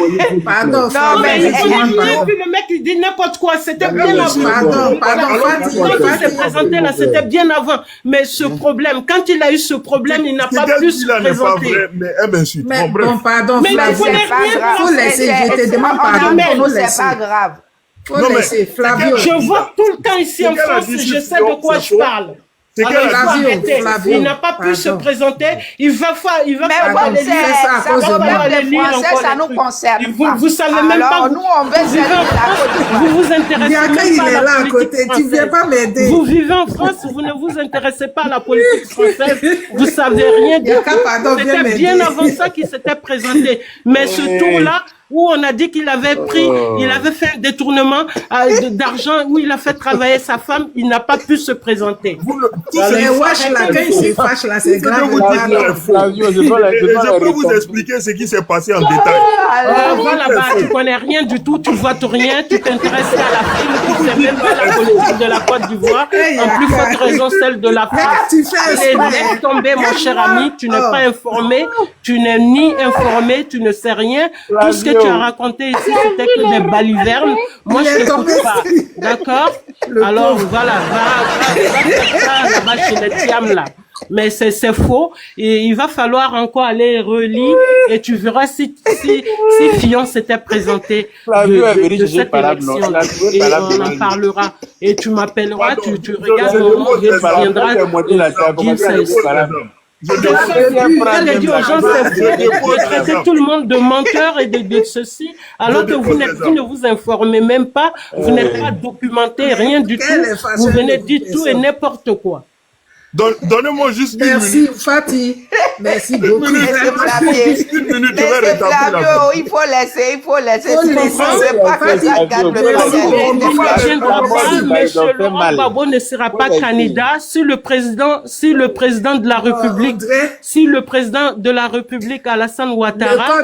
Pardon, Non, mais il Flavio, connaît rien, pardon. puis le mec, il dit n'importe quoi. C'était bien avant. Pardon, Quand il s'est présenté là, c'était bien avant. Mais ce problème, quand il a eu ce problème, il n'a Ce pas qu'elle pu dit se là n'est pas présenter. vrai, mais elle m'insulte. Mais Bon, bref. bon, pardon, Mais il Flavio. connaît C'est pas rien. grave. Faut laisser, je te demande On pardon, amène, faut c'est laisser. pas grave. Faut Non, mais- laisser, Flavio. Je vois tout le temps ici Ce en qu'elle a France, dit je sur sais Fillon, de quoi c'est je faux. parle. C'est Alors, qu'elle il a faut dit. arrêter. Flavio, Il n'a pas pu se pardon. présenter. Il va Mais falloir bon, aller lire. ça cause de moi. problème Aller des lire Français, encore ça les nous trucs. concerne Vous pas. savez même pas. Alors, nous, on veut Vous vivez servir en la France, Côte d'Ivoire. vous vous intéressez Bianca, même il pas à est la là à politique côté. Tu française. viens pas m'aider. Vous vivez en France, vous ne vous intéressez pas à la politique française, vous savez rien du Bianca, tout. pardon, viens C'était m'aider. bien avant ça qu'il s'était présenté. Mais ce tour-là, où on a dit qu'il avait il avait fait un détournement d'argent, où il a fait travailler sa femme, il n'a pas pu se présenter. Mais wesh, là, quand il se fâche, là, c'est grave. vous dites là est faux. Flavio, je Et peux je peux vous expliquer ce qui s'est passé en détail. Voilà, bah, tu connais rien du tout, tu vois rien, tu t'intéresses à l'Afrique, tu sais même pas la politique de la Côte d'Ivoire, en plus forte raison celle de la France. Tu fais Allez, exprès. laisse tomber, mon cher ami, tu n'es pas informé, tu n'es ni informé, tu ne sais rien. Tout ce que tu as raconté ici, c'était que des balivernes. Moi, je Il est ne t'écoute tombé. pas. D'accord? Alors, voilà, va faire ça là-bas chez les Tiam, là. Mais c'est faux. Et il va falloir encore aller relire et tu verras si Fillon s'était présenté de cette élection. Et on en parlera. Et tu m'appelleras, tu regardes le moment, il viendra dire ça. Elle a dit aux gens, c'est faux, de traiter tout le monde de menteur et de ceci, alors que vous ne vous informez même pas, vous n'êtes pas documenté, rien du tout. Vous venez dire tout et n'importe quoi. Donnez-moi juste une Merci, minute. Fatih. Merci beaucoup. Une minute, je vais rétablir la Flavio, il faut laisser. Faut laisser. C'est pas que ça gagne le M. Laurent Gbagbo ne sera pas candidat si le président de la République, Alassane Ouattara,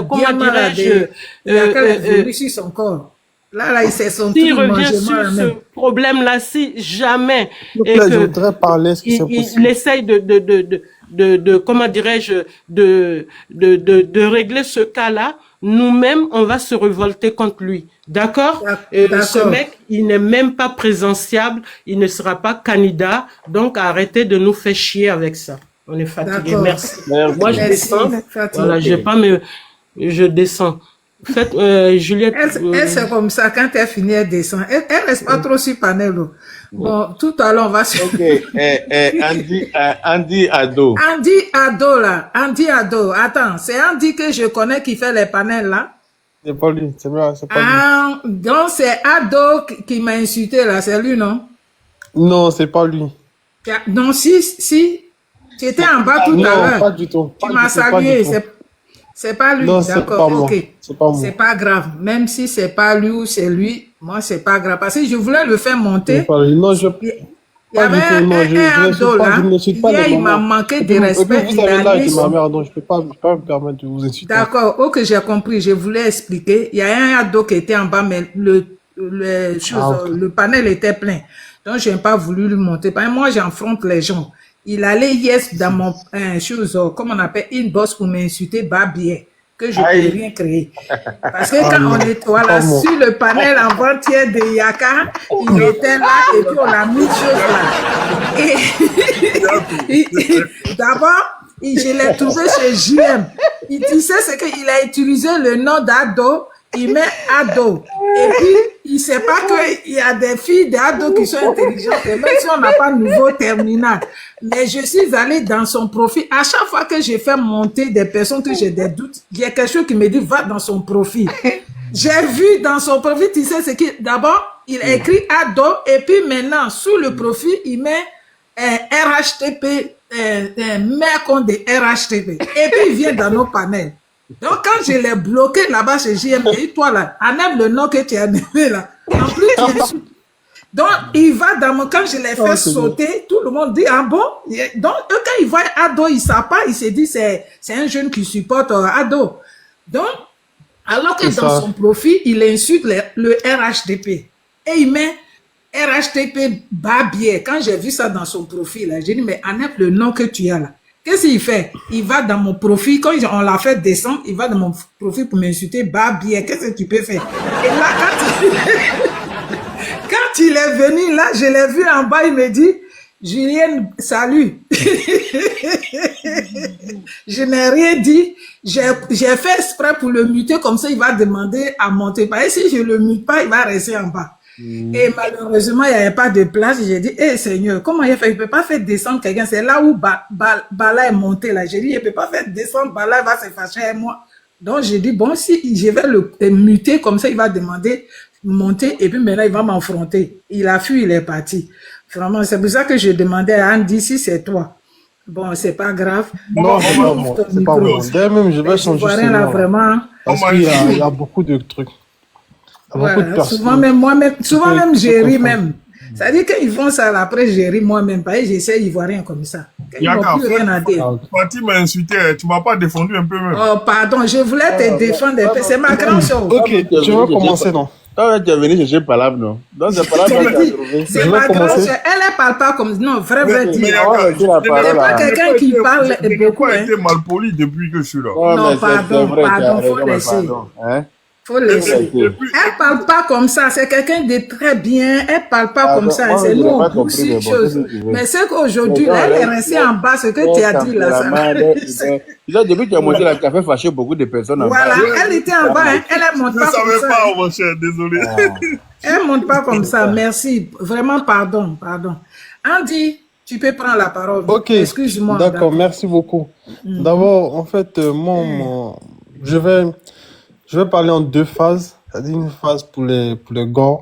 comment dirais-je, il y a qu'elle évolue sur son corps. Là, il s'est son S'il truc, revient manger sur moi ce même. problème-là, si jamais et Là, je que voudrais parler, est-ce que c'est il possible? essaye comment dirais-je, de régler ce cas-là, nous-mêmes, on va se révolter contre lui. D'accord? Ce D'accord. mec, il n'est même pas présentiable, il ne sera pas candidat, donc arrêtez de nous faire chier avec ça. On est fatigué. D'accord. Merci. Moi, je Merci, descends. Fatih. Voilà, je descends. Faites, Juliette. Elle, c'est comme ça, quand elle finit, elle descend. Elle reste pas trop sur panel. Bon, tout à l'heure, on va se... Ok, Andy Ado. Andy Ado, là. Andy Ado. Attends, c'est Andy que je connais qui fait les panels, là. C'est pas lui, c'est pas lui. Ah, donc c'est Ado qui m'a insulté, là. C'est lui, non? Non, c'est pas lui. Non, si. Tu étais en bas tout à l'heure. Non, pas du tout. Tu m'as salué. C'est pas lui, non, d'accord, ok. C'est pas moi. C'est pas grave. Même si c'est pas lui ou c'est lui, moi, c'est pas grave. Parce que je voulais le faire monter. Non, il y avait un ado là. Hier, il m'a manqué de respect. Vous avez l'âge de ma mère, donc je peux pas me permettre de vous insulter. D'accord, ok, j'ai compris. Je voulais expliquer. Il y a un ado qui était en bas, mais le panel était plein. Donc, je n'ai pas voulu lui monter. Parce que moi, j'enfronte les gens. Il allait yes dans mon comment on appelle, inbox pour m'insulter, bien que je ne peux rien créer. Parce que quand on est sur le panel avant-hier de Yaka, il était là et puis on a mis chose là. Et d'abord, je l'ai trouvé chez JM. Il disait c'est qu'il a utilisé le nom d'Ado, il met Ado. Et puis, il ne sait pas qu'il y a des filles d'Ado qui sont intelligentes, même si on n'a pas de nouveau terminal. Mais je suis allée dans son profil. À chaque fois que j'ai fait monter des personnes que j'ai des doutes, il y a quelque chose qui me dit va dans son profil. J'ai vu dans son profil, tu sais, c'est que d'abord, il a écrit Ado, et puis maintenant, sous le profil, il met RHTP, met compte de RHTP. Et puis, il vient dans nos panels. Donc, quand je l'ai bloqué là-bas chez JM, et toi là, enlève le nom que tu as donné là. En plus, tu insultes. Donc, il va dans mon... Quand je l'ai fait sauter, tout le monde dit, ah bon? Donc, quand il voit Ado, il ne sait pas, il se dit, c'est un jeune qui supporte Ado. Donc, alors que dans son profil, il insulte le RHDP. Et il met RHDP Babier. Quand j'ai vu ça dans son profil, j'ai dit, mais enlève le nom que tu as là. Qu'est-ce qu'il fait? Il va dans mon profil, quand on l'a fait descendre, il va dans mon profil pour m'insulter, Babier. Qu'est-ce que tu peux faire? Et là, quand il est venu, là, je l'ai vu en bas, il me dit, Julienne, salut. Je n'ai rien dit. J'ai fait exprès pour le muter, comme ça, il va demander à monter. Parce que si je le mute pas, il va rester en bas. Et malheureusement, il n'y avait pas de place. J'ai dit, hé Seigneur, comment il fait? Il ne peut pas faire descendre quelqu'un. C'est là où Bala est monté, là. J'ai dit, il ne peut pas faire descendre Bala, il va se fâcher avec moi. Donc, j'ai dit, bon, si je vais le muter, comme ça, il va demander monter et puis maintenant il va m'affronter. Il a fui, il est parti. Vraiment, c'est pour ça que je demandais à Andy si c'est toi. Bon, c'est pas grave. Non, c'est pas moi. C'est pas moi. D'ailleurs, même je vais changer ce nom. Vraiment. Parce qu'il y a beaucoup de trucs. Voilà. Souvent même, je ris même. Ça dit qu'ils font ça, là, après je ris moi-même. Parce que j'essaie, ils ne voient rien comme ça. Ils n'ont plus rien à dire. Fatih m'a insulté, tu ne m'as pas défendu un peu même. Oh, pardon, je voulais te défendre un peu. C'est ma grande chose. Ok, je vais commencer, non? Ah, tu es venu chercher Palabre, non? Donc, c'est Palabre que tu as trouvé. C'est ma grande chose. Elle ne parle pas comme... Non, vrai dire. Il n'y a pas quelqu'un qui parle beaucoup. Je n'ai pas été mal poli depuis que je suis là. Non, pardon, faut laisser. Faut laisser. Elle parle pas comme ça. C'est quelqu'un de très bien. Elle parle pas comme ça. C'est nous, on pousse une chose. Mais c'est qu'aujourd'hui, elle est restée en bas. Ce que tu as dit là, depuis que tu as monté la café, fâché beaucoup de personnes. Voilà, elle était en bas. Elle ne monte pas comme ça. Je ne savais pas, mon cher. Désolé. Elle ne monte pas comme ça. Merci. Vraiment, pardon. Andy, tu peux prendre la parole. Ok. Excuse-moi. D'accord, merci beaucoup. D'abord, en fait, je vais parler en deux phases. C'est-à-dire une phase pour les gars.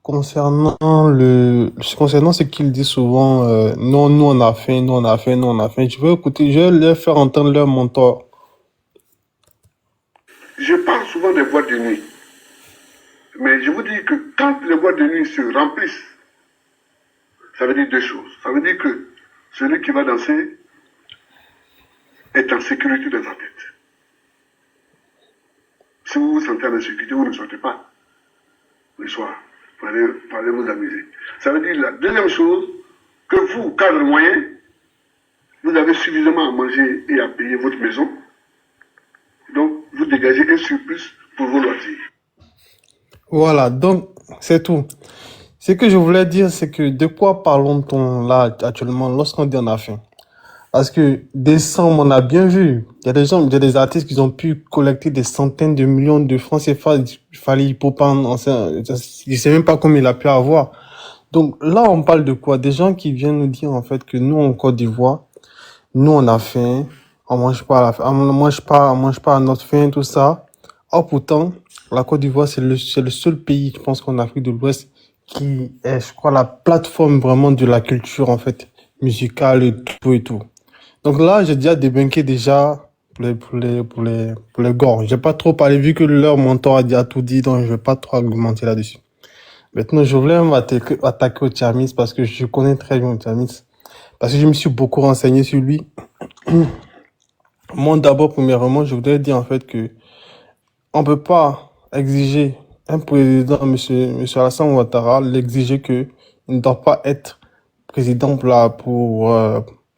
Concernant ce qu'il dit souvent, non, nous on a fait. Je vais leur faire entendre leur mentor. Je parle souvent des boîtes de nuit. Mais je vous dis que quand les boîtes de nuit se remplissent, ça veut dire deux choses. Ça veut dire que celui qui va danser est en sécurité dans sa tête. Si vous vous sentez en insécurité, vous ne sortez pas le soir. Vous allez vous amuser. Ça veut dire la deuxième chose, que vous, cadre moyen, vous avez suffisamment à manger et à payer votre maison. Donc, vous dégagez un surplus pour vos loisirs. Voilà, donc c'est tout. Ce que je voulais dire, c'est que de quoi parlons-on là actuellement lorsqu'on dit on a faim? Parce que décembre, on a bien vu. Il y a des gens, il y a des artistes qui ont pu collecter des centaines de millions de francs CFA. Il fallait Hippopane, je sais même pas combien il a pu avoir. Donc là, on parle de quoi? Des gens qui viennent nous dire en fait que nous, en Côte d'Ivoire, nous, on a faim, on mange pas on mange pas à notre faim, tout ça. Or, pourtant, la Côte d'Ivoire, c'est le seul pays, je pense qu'en Afrique de l'Ouest, qui est, je crois, la plateforme vraiment de la culture, en fait, musicale et tout et tout. Donc là, j'ai déjà débunké pour les gorges. J'ai pas trop parlé, vu que leur mentor a déjà tout dit, donc je vais pas trop argumenter là-dessus. Maintenant, je voulais attaquer au Tchamis parce que je connais très bien le Tchamis. Parce que je me suis beaucoup renseigné sur lui. Moi, d'abord, premièrement, je voudrais dire en fait que on peut pas exiger un président, monsieur Alassane Ouattara, l'exiger que il ne doit pas être président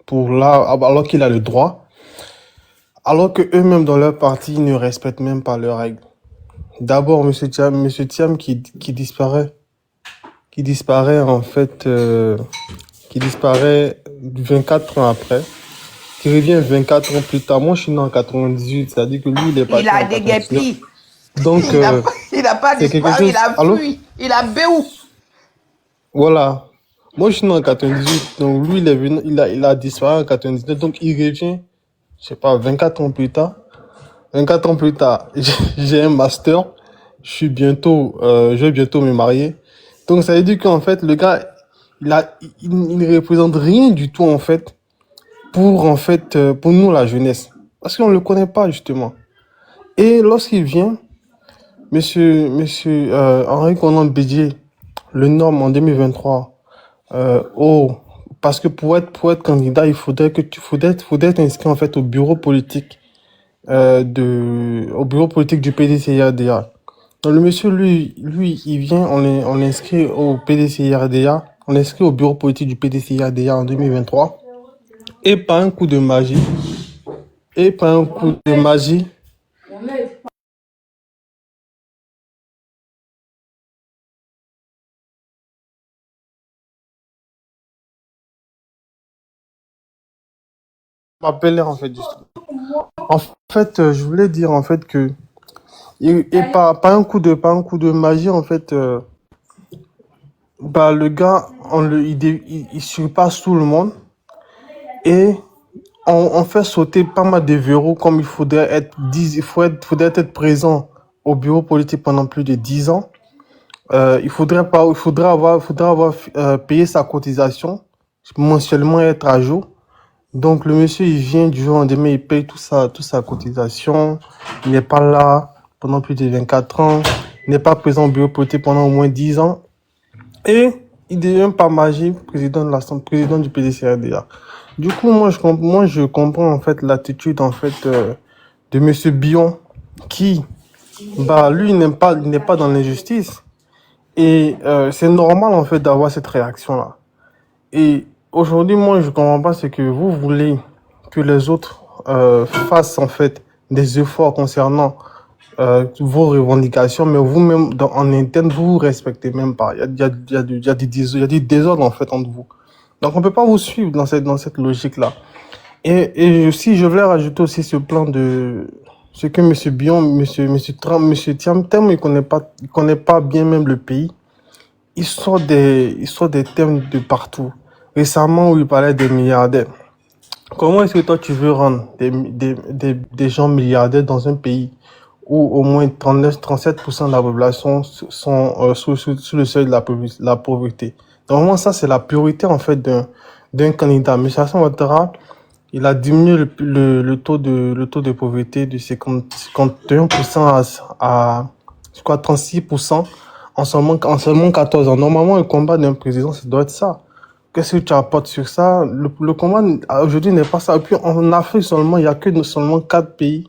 alors qu'il a le droit, alors que eux-mêmes dans leur parti ne respectent même pas leurs règles. D'abord, monsieur Thiam qui disparaît en fait, qui disparaît 24 ans après, qui revient 24 ans plus tard. Moi, je suis né en 98, c'est-à-dire que lui, il est parti Il a en des 99. guépis. Donc, Il n'a pas c'est quelque disparu, chose. il a Allô? fui. Il a béou. Voilà. Moi, je suis né en 98, donc lui, il a disparu en 99, donc il revient, je sais pas, 24 ans plus tard. 24 ans plus tard, j'ai un master, je vais bientôt me marier. Donc, ça veut dire qu'en fait, le gars, il ne représente rien du tout, en fait, pour nous, la jeunesse. Parce qu'on ne le connaît pas, justement. Et lorsqu'il vient, monsieur Henri Konan Bédié le nomme en 2023, parce que pour être candidat, il faudrait être inscrit, en fait, au bureau politique, au bureau politique du PDCIRDA. Donc, le monsieur, lui, il vient, on l'inscrit au PDCIRDA, on l'inscrit au bureau politique du PDCIRDA en 2023. Et par un coup de magie, m'appelait en fait justement. En fait, je voulais dire en fait que par un coup de magie en fait, le gars il surpasse tout le monde et on fait sauter pas mal de verrous comme il faudrait être présent au bureau politique pendant plus de 10 ans. Il faudrait avoir payé sa cotisation mensuellement et être à jour. Donc, le monsieur, il vient du jour au lendemain, il paye toute sa cotisation. Il n'est pas là pendant plus de 24 ans. Il n'est pas présent au bureau politique pendant au moins 10 ans. Et il devient par magie président du PDCRDA. Du coup, moi, je comprends, en fait, l'attitude, en fait, de monsieur Bion, qui, lui, il n'est pas dans l'injustice. Et, c'est normal, en fait, d'avoir cette réaction-là. Et, aujourd'hui, moi, je comprends pas, c'est que vous voulez que les autres fassent en fait des efforts concernant vos revendications, mais vous-même, en interne, vous respectez même pas. Il y a des désordres en fait entre vous. Donc, on peut pas vous suivre dans cette logique-là. Et aussi, je voulais rajouter aussi ce plan de ce que monsieur Bion, monsieur Thiam, tellement il connaît pas bien même le pays. Il sort des termes de partout. Récemment, où il parlait des milliardaires. Comment est-ce que toi, tu veux rendre des gens milliardaires dans un pays où au moins 37% de la population sont sous le seuil de la pauvreté? Normalement, ça, c'est la priorité, en fait, d'un candidat. M. Alassane Ouattara, il a diminué le taux de pauvreté de 51% à, je crois, 36% en seulement 14 ans. Normalement, le combat d'un président, ça doit être ça. Qu'est-ce que tu apportes sur ça? Le combat aujourd'hui n'est pas ça. Et puis en Afrique seulement, il y a que seulement 4 pays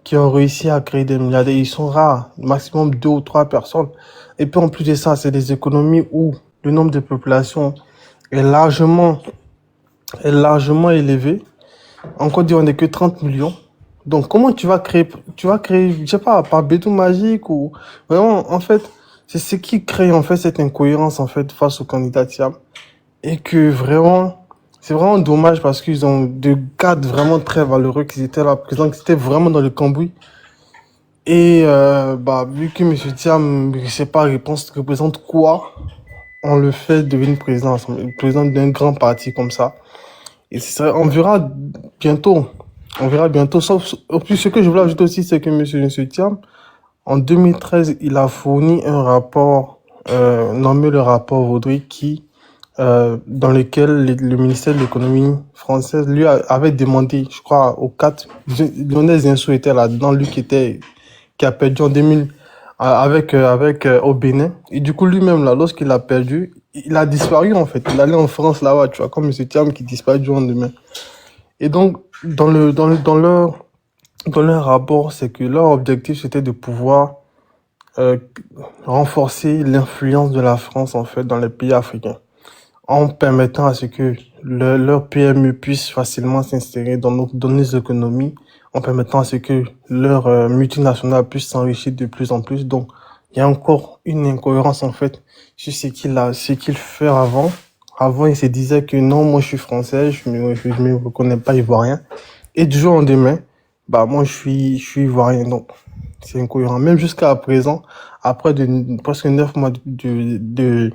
qui ont réussi à créer des milliardaires. Ils sont rares, maximum 2 ou 3 personnes. Et puis en plus de ça, c'est des économies où le nombre de population est largement élevé. En Côte d'Ivoire, on n'est que 30 millions. Donc comment tu vas créer, je sais pas, par béton magique ou vraiment, en fait, c'est ce qui crée en fait cette incohérence en fait face au candidat Thiam. Et que vraiment, c'est vraiment dommage parce qu'ils ont des cadres vraiment très valeureux qui étaient là présents, qui étaient vraiment dans le cambouis. Et vu que M. Thiam, je sais pas, représente quoi, on le fait devenir président d'un grand parti comme ça. Et on verra bientôt. On verra bientôt. Sauf, au plus, ce que je voulais ajouter aussi, c'est que M. Thiam, en 2013, il a fourni un rapport, nommé le rapport Vaudry, dans lequel le ministère de l'économie française lui avait demandé, je crois, aux 4, Lionel Zinsou était là-dedans, lui qui a perdu en 2000 au Bénin. Et du coup, lui-même, là, lorsqu'il a perdu, il a disparu, en fait. Il allait en France, là-bas, tu vois, comme M. Thiam qui disparaît du jour au lendemain. Et donc, dans leur rapport, c'est que leur objectif, c'était de pouvoir renforcer l'influence de la France, en fait, dans les pays africains, en permettant à ce que leur PME puisse facilement s'insérer dans nos économies, en permettant à ce que leur multinationales puissent s'enrichir de plus en plus. Donc, il y a encore une incohérence, en fait, sur ce qu'il fait avant. Avant, il se disait que non, moi, je suis français, je me reconnais pas ivoirien. Et du jour au lendemain, moi, je suis ivoirien. Donc, c'est incohérent. Même jusqu'à présent, après presque 9 mois des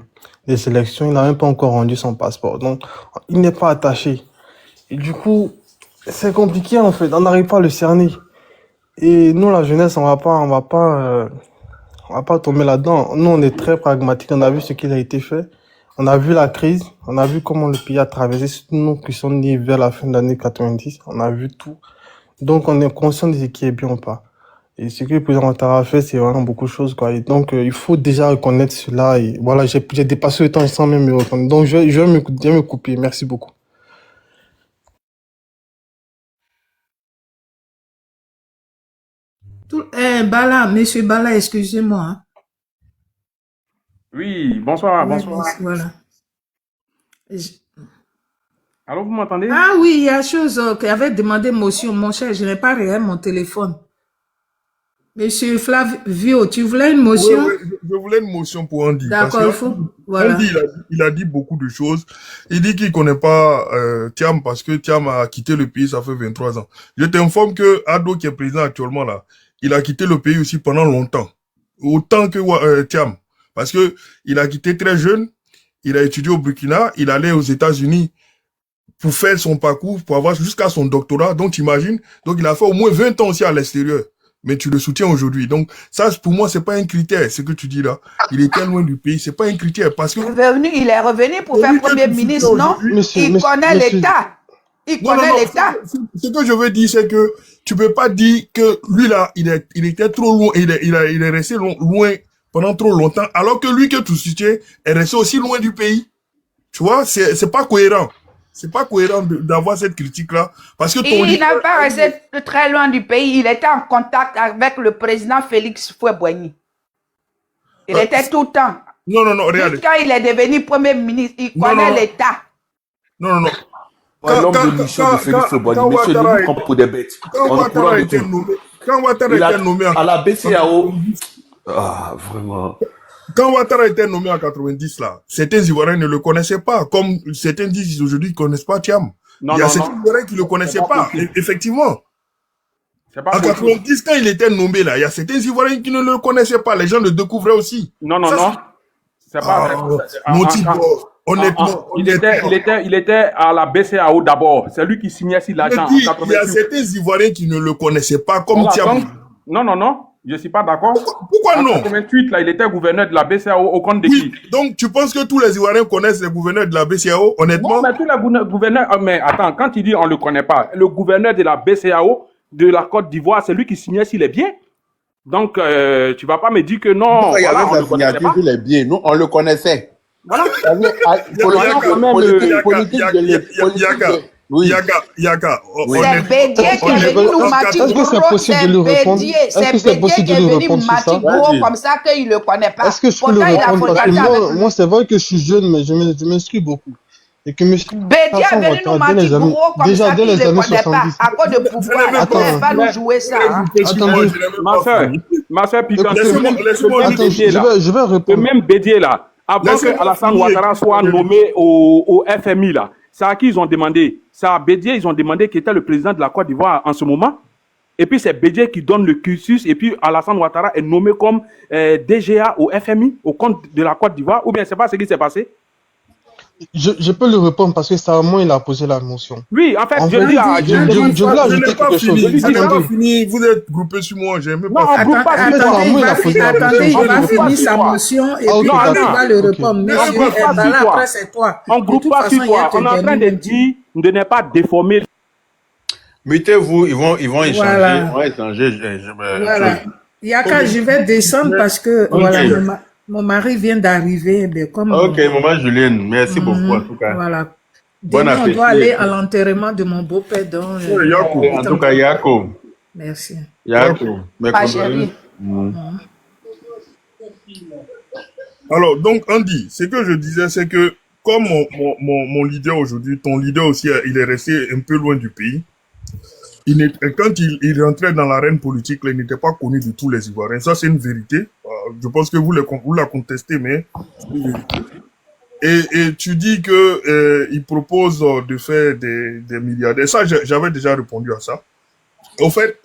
élections, il n'a même pas encore rendu son passeport. Donc, il n'est pas attaché. Et du coup, c'est compliqué, en fait. On n'arrive pas à le cerner. Et nous, la jeunesse, on va pas tomber là-dedans. Nous, on est très pragmatique. On a vu ce qu'il a été fait. On a vu la crise. On a vu comment le pays a traversé. Surtout nous qui sommes nés vers la fin de l'année 90. On a vu tout. Donc, on est conscient de ce qui est bien ou pas. Et ce que le président Ouattara a fait, c'est vraiment beaucoup de choses, quoi. Et donc, il faut déjà reconnaître cela. Et voilà, j'ai dépassé le temps sans même me reconnaître. Donc, je vais me couper. Merci beaucoup. Monsieur Bala, excusez-moi. Hein. Oui, bonsoir, Oui, bonsoir. voilà. Allô, vous m'entendez? Ah oui, il y a chose qui avait demandé motion. Mon cher, je n'ai pas réel mon téléphone. Monsieur Flavio, tu voulais une motion? Oui, je voulais une motion pour Andy. D'accord, il faut. Voilà. Andy, il a dit beaucoup de choses. Il dit qu'il ne connaît pas Thiam parce que Thiam a quitté le pays, ça fait 23 ans. Je t'informe que Ado, qui est président actuellement là, il a quitté le pays aussi pendant longtemps. Autant que Thiam. Parce que il a quitté très jeune, il a étudié au Burkina, il allait aux États-Unis pour faire son parcours, pour avoir jusqu'à son doctorat. Donc, t'imagines? Donc, il a fait au moins 20 ans aussi à l'extérieur. Mais tu le soutiens aujourd'hui. Donc, ça, pour moi, c'est pas un critère, ce que tu dis là. Il était loin du pays, c'est pas un critère parce que... Il est revenu pour faire Premier ministre, non? Il connaît l'État. Il connaît l'État. Ce que je veux dire, c'est que tu peux pas dire que lui là, il était trop loin, il est resté loin pendant trop longtemps, alors que lui que tu soutiens est resté aussi loin du pays. Tu vois, c'est pas cohérent. C'est pas cohérent d'avoir cette critique-là. Parce que il n'a pas resté très loin du pays. Il était en contact avec le président Félix Houphouët-Boigny. Il était tout le temps. Non, regarde. Quand il est devenu Premier ministre, il connaît l'État. Non. L'homme de mission de Félix Houphouët-Boigny, monsieur, ne nous prend pour des bêtes. Quand Ouattara a été nommé à la BCAO, vraiment. Quand Ouattara a été nommé en 90, là, certains Ivoiriens ne le connaissaient pas, comme certains disent aujourd'hui qu'ils ne connaissent pas Thiam. Il y a certains Ivoiriens qui ne le connaissaient pas, effectivement. En 90, quand il était nommé, là, il y a certains Ivoiriens qui ne le connaissaient pas. Les gens le découvraient aussi. Non. C'est pas vrai. Honnêtement. Il était à la BCAO d'abord. C'est lui qui signait sur l'argent. Il y a certains Ivoiriens qui ne le connaissaient pas, comme Thiam. Non. Je ne suis pas d'accord. Pourquoi non? En 88, là, il était gouverneur de la BCAO au compte de qui? Donc, tu penses que tous les Ivoiriens connaissent les gouverneurs de la BCAO, honnêtement? Non, mais tous les gouverneurs... Mais attends, quand il dit on ne le connaît pas, le gouverneur de la BCAO de la Côte d'Ivoire, c'est lui qui signait sur les biens. Donc, tu ne vas pas me dire que non. Il y avait la signature sur les biens. Nous, on le connaissait. Voilà. Oui. Yaka, Oui. C'est Bédier qui est venu nous mater Est-ce que c'est gros. possible C'est de lui répondre? Bédier. Est-ce C'est que c'est Bédier possible qui de est lui venu répondre sur mater ça? gros Vas-y. comme ça qu'il ne le connaît pas. Est-ce que je peux le Pourtant, il a répondre? Parce que fréquenté avec moi, lui. c'est vrai que je suis jeune, mais je m'instruis beaucoup. Et que monsieur Bédier Alassane est venu nous Ouattara, dès mater les années, gros comme déjà ça dès qu'il ne les le années connaît pas. 70. À cause de pouvoir, là, tu ne Attends, pas nous jouer ça. Hein. attendez. Ma soeur Piquant, Laisse-moi Attends, je vais ce répondre. même Bédier là, avant que Laissez-moi Alassane finir. Ouattara soit nommé au FMI là, c'est à qui ils ont demandé? C'est à Bédier, ils ont demandé qui était le président de la Côte d'Ivoire en ce moment. Et puis c'est Bédier qui donne le cursus et puis Alassane Ouattara est nommé comme DGA au FMI, au compte de la Côte d'Ivoire, ou bien c'est pas ce qui s'est passé? Je peux lui répondre parce que c'est à moi il a posé la motion. Oui, en fait, En je fait, dis à... je voulais ajouter n'ai pas quelque chose. fini. Je n'ai pas Attendez. fini. Vous êtes groupés sur moi. J'ai même Non, pas on fini. groupe pas sur En fait, toi. c'est à moi il a posé la motion. Il Je vais va lui finir répondre. sa motion et Ah, ok, puis Non, tu d'accord. vas le Ok. répondre. On Monsieur groupe pas Mbala, sur toi. après c'est toi. On De groupe toute pas façon, sur il y a toi. On est en train de terminé. dire de ne pas déformer. Mettez-vous, ils vont échanger. Voilà. On va échanger. Voilà. Yaka, je vais descendre parce que Ok. voilà, mon mari vient d'arriver. Mais comme Ok, maman Julienne, merci beaucoup en tout cas. voilà. Bon Demain, on appétit. doit aller à l'enterrement de mon beau-père. Donc, Yako. En tout cas, Yako. merci. Yako. Mes Pas condoléances. chérie. Alors, donc, Andy, ce que je disais, c'est que comme mon leader aujourd'hui, ton leader aussi, il est resté un peu loin du pays. Quand il rentrait dans l'arène politique, là, il n'était pas connu de tous les Ivoiriens. Ça, c'est une vérité. Je pense que vous la contestez, mais c'est une vérité. Et tu dis que il propose de faire des milliardaires. Ça, j'avais déjà répondu à ça. En fait,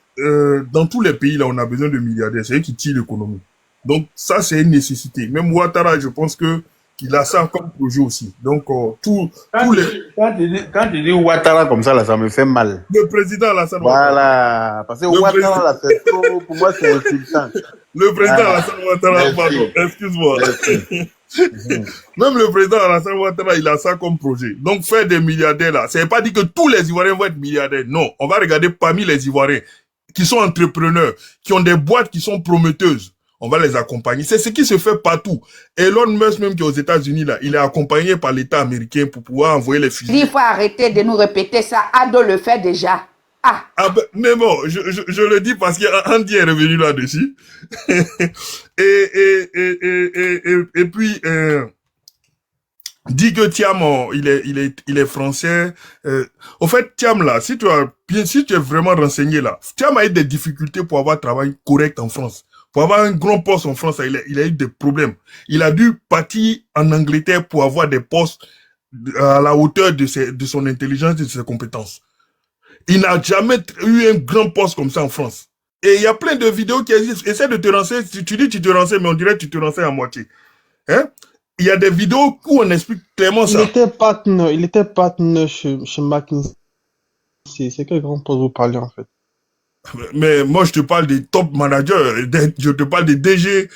dans tous les pays, là, on a besoin de milliardaires. C'est eux qui tirent l'économie. Donc, ça, c'est une nécessité. Même Ouattara, je pense qu'il a ça comme projet aussi. Donc, tous les... Quand tu dis Ouattara comme ça, là, ça me fait mal. Le président Alassane Ouattara. Voilà. Parce que Ouattara, là, c'est trop, pour moi, c'est insultant. Le président Ah, Alassane Ouattara, merci. pardon, excuse-moi. Même le président Alassane Ouattara, il a ça comme projet. Donc, faire des milliardaires, là, c'est pas dit que tous les Ivoiriens vont être milliardaires. Non, on va regarder parmi les Ivoiriens qui sont entrepreneurs, qui ont des boîtes qui sont prometteuses. On va les accompagner. C'est ce qui se fait partout. Elon Musk, même qui est aux États-Unis, là, il est accompagné par l'État américain pour pouvoir envoyer les fusils. Il faut arrêter de nous répéter ça. Ado le fait déjà. Ah. Ah ben, mais bon, je le dis parce qu'Andy est revenu là-dessus. et puis, dit que Thiam, il est français. Au fait, Thiam là, si tu es vraiment renseigné là, Thiam a eu des difficultés pour avoir un travail correct en France. Pour avoir un grand poste en France, il a eu des problèmes. Il a dû partir en Angleterre pour avoir des postes à la hauteur de son intelligence et de ses compétences. Il n'a jamais eu un grand poste comme ça en France. Et il y a plein de vidéos qui existent. Essaie de te renseigner. Tu dis tu te renseignes, mais on dirait que tu te renseignes à moitié. Hein? Il y a des vidéos où on explique clairement ça. Il était partenaire chez McKinsey. C'est quel grand poste vous parlez en fait? Mais moi, je te parle des top managers, je te parle des DG,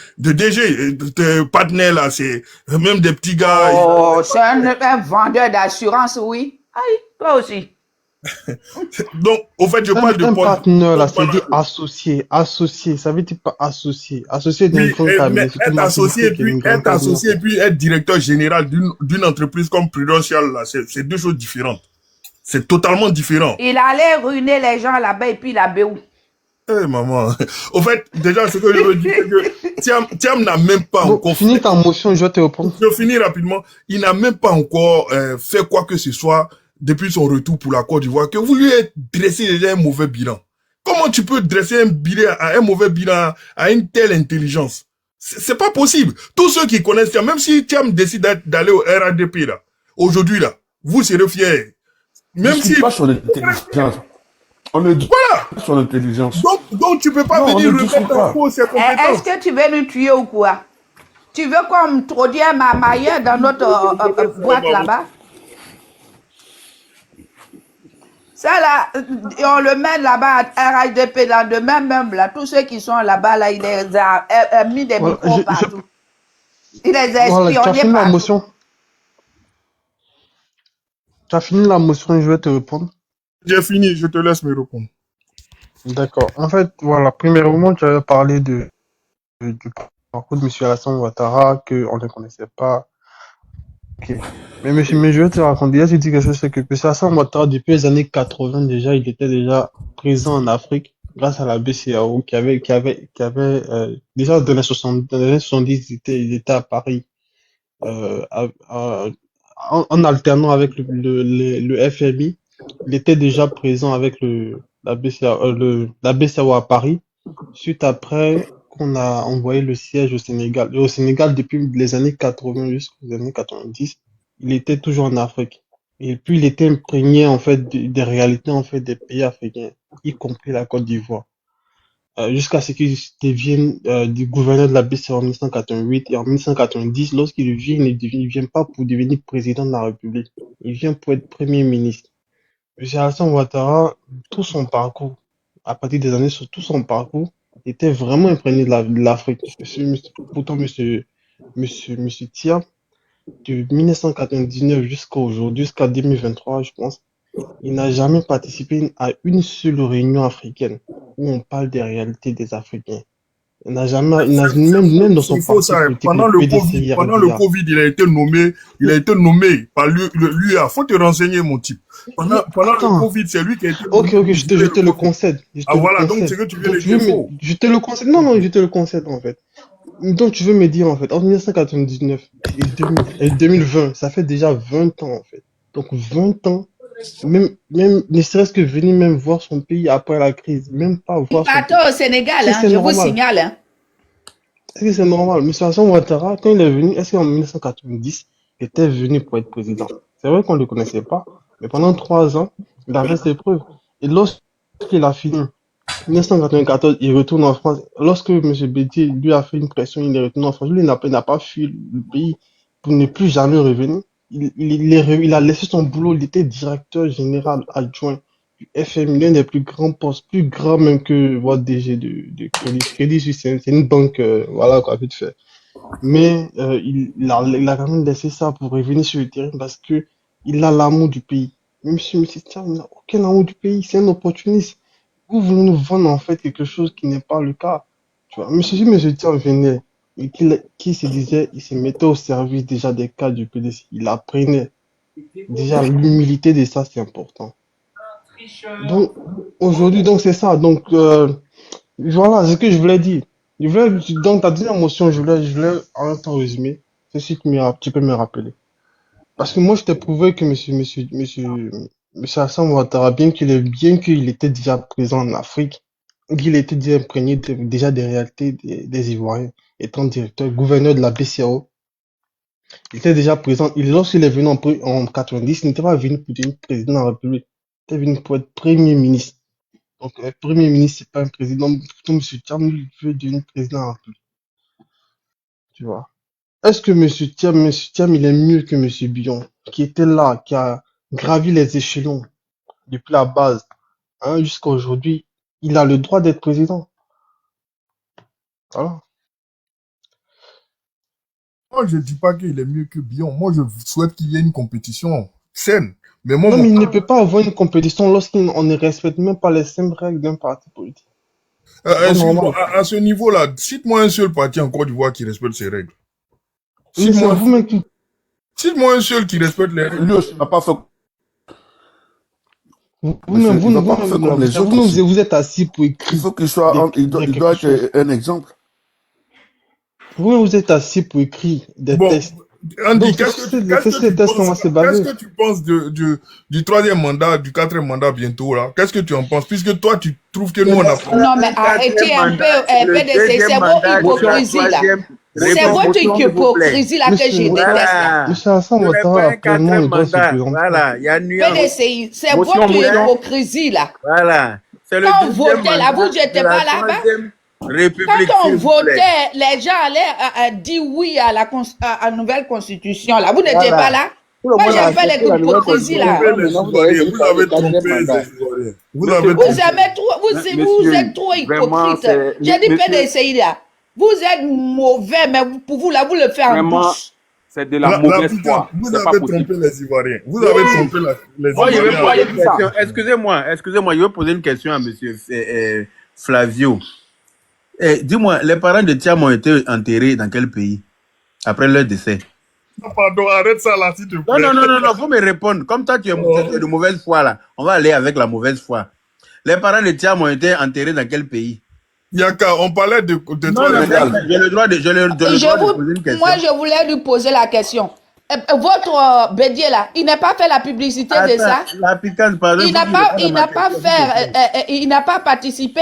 tes partenaires là, c'est même des petits gars. Oh, c'est un vendeur d'assurance, oui. Aïe, toi aussi. Donc, au fait, je parle de un poste. partenaire là, c'est dit associé, ça veut dire pas associé. Associé d'une grande cabinet. Être associé et puis être directeur général d'une entreprise comme Prudential là, c'est deux choses différentes. C'est totalement différent. Il allait ruiner les gens là-bas et puis il a béou. Eh maman. Au fait, déjà, ce que je veux dire, c'est que Thiam n'a même pas encore... Finis ta motion, je vais te reprendre. Je finis rapidement. Il n'a même pas encore fait quoi que ce soit depuis son retour pour la Côte d'Ivoire, que vous lui avez dressé déjà un mauvais bilan. Comment tu peux dresser un mauvais bilan à une telle intelligence? C'est pas possible. Tous ceux qui connaissent Thiam, même si Thiam décide d'aller au RADP là, aujourd'hui là, vous serez fiers. Même si pas son intelligence. On ne dit pas son intelligence. Donc tu peux pas venir remettre en cause ses compétences. Est-ce que tu veux nous tuer ou quoi? Tu veux qu'on introduise ma maillère dans notre boîte là-bas? Ça là, on le met là-bas à RHDP, là, demain même là, tous ceux qui sont là-bas, là, il les a mis des micros partout. Il les a espionnés tu as fini la partout. motion. Tu as fini la motion, je vais te répondre. J'ai fini, je te laisse me répondre. D'accord. En fait, voilà, premièrement, tu avais parlé du parcours de M. Alassane Ouattara, qu'on ne connaissait pas. Ok. Mais je vais te raconter. Là, tu dis quelque chose, c'est que Alassane Ouattara, depuis les années 80 déjà, il était déjà présent en Afrique grâce à la BCAO déjà dans les années 70, il était à Paris, euh, à- à- en alternant avec le FMI. Il était déjà présent avec la BCAO à Paris. Suite après qu'on a envoyé le siège au Sénégal. Et au Sénégal, depuis les années 80 jusqu'aux années 90, il était toujours en Afrique. Et puis, il était imprégné, en fait, des réalités, en fait, des pays africains, y compris la Côte d'Ivoire. Jusqu'à ce qu'il devienne du gouverneur de la BCE en 1988 et en 1990, lorsqu'il vient, il vient pas pour devenir président de la République. Il vient pour être premier ministre. Monsieur Alassane Ouattara, tout son parcours, à partir des années, sur tout son parcours, était vraiment imprégné de l'Afrique. Pourtant, monsieur Tia, de 1999 jusqu'à aujourd'hui, jusqu'à 2023, je pense, il n'a jamais participé à une seule réunion africaine où on parle des réalités des Africains. Même dans son C'est faux parti ça. politique, le PDC, Pendant le Covid, il a été nommé par l'UA. Faut te renseigner, mon type. Pendant le Covid, c'est lui qui a été nommé. Ok, je te le concède. Voilà, donc c'est que tu viens de dire faux. Je te le concède. Non, je te le concède, en fait. Donc, tu veux me dire, en fait, en 1999 et 2020, ça fait déjà 20 ans, en fait. Donc, 20 ans, même, ne serait-ce que venir même voir son pays après la crise, même pas voir son pays. Partons au Sénégal, hein, je vous signale. Hein. Est-ce que c'est normal? M. Alassane Ouattara, quand il est venu, est-ce qu'en 1990, il était venu pour être président? C'est vrai qu'on ne le connaissait pas, mais pendant 3 ans, il avait ses preuves. Et lorsqu'il a fini, 1994, il retourne en France. Lorsque M. Bédier lui a fait une pression, il est retourné en France. Lui, il n'a pas fui le pays pour ne plus jamais revenir. Il a laissé son boulot. Il était directeur général adjoint du FMI, l'un des plus grands postes, plus grand même que votre DG de Crédit Suisse. C'est une banque, voilà quoi, vite fait. Mais il a quand même laissé ça pour revenir sur le terrain parce que il a l'amour du pays. Monsieur Thiam, il n'a aucun amour du pays. C'est un opportuniste. Vous voulez nous vendre en fait quelque chose qui n'est pas le cas. Tu vois, monsieur Thiam venait et qui se disait, il se mettait au service déjà des cas du PDC. Il apprenait. Déjà, l'humilité de ça, c'est important. Donc, aujourd'hui, donc c'est ça. Donc, voilà ce que je voulais dire. Dans ta deuxième motion, je voulais en même temps résumer. Ceci, tu peux me rappeler. Parce que moi, je t'ai prouvé que monsieur Alassane Ouattara, bien qu'il était déjà présent en Afrique, qu'il était déjà imprégné déjà des réalités des Ivoiriens, étant directeur, gouverneur de la BCAO, il était déjà présent. Lorsqu'il est venu en 90, il n'était pas venu pour devenir président de la République. Il était venu pour être premier ministre. Donc, premier ministre, c'est pas un président. Pourtant, monsieur Thiam, il veut devenir président de la République. Tu vois. Est-ce que monsieur Thiam, il est mieux que monsieur Bion, qui était là, qui a gravi les échelons depuis la base, hein, jusqu'à aujourd'hui? Il a le droit d'être président. Voilà. Moi, je dis pas qu'il est mieux que Bion. Moi, je souhaite qu'il y ait une compétition saine. Mais moi, Non, mais il ne peut pas avoir une compétition lorsqu'on ne respecte même pas les mêmes règles d'un parti politique. à ce niveau-là, cite-moi un seul parti en Côte d'Ivoire qui respecte ses règles. Cite-moi un seul qui respecte les règles. Lui aussi n'a pas fait. Vous êtes assis pour écrire. Il faut qu'il soit, il doit être un exemple. Vous êtes assis pour écrire des tests. Andy, qu'est-ce que tu penses du troisième mandat, du quatrième mandat bientôt là? Qu'est-ce que tu en penses? Puisque toi, tu trouves que nous, on a... Non, mais arrêtez un peu, c'est votre hypocrisie là. C'est votre hypocrisie là que je déteste. Monsieur Alassane Ouattara, actuellement, il doit se présenter. Voilà, il y a PDCI, c'est votre hypocrisie là. Voilà. Quand on votait là, vous n'étiez pas là-bas? République, quand on votait, les gens allaient dire oui à la nouvelle constitution là. Vous n'étiez pas là? Moi, j'ai fait les hypocrisies là. Vous avez trompé les Ivoiriens. Vous êtes trop hypocrite. J'ai dit PDCI là. Vous êtes mauvais, mais pour vous là, vous le faites en douce. C'est de la mauvaise foi. Vous avez trompé les Ivoiriens. Vous avez trompé les Ivoiriens. Excusez-moi, je vais poser une question à monsieur Flavio. Dis-moi, les parents de Thiam ont été enterrés dans quel pays après leur décès? Pardon, arrête ça là, s'il te plaît. Non, faut me répondre. Comme toi, tu es de mauvaise foi là. On va aller avec la mauvaise foi. Les parents de Thiam ont été enterrés dans quel pays? Yaka, on parlait de non, j'ai le droit de poser une question. Moi, je voulais lui poser la question. Votre Bédier là, il n'a pas fait la publicité de ça. La piquante, pardon. Il n'a pas participé.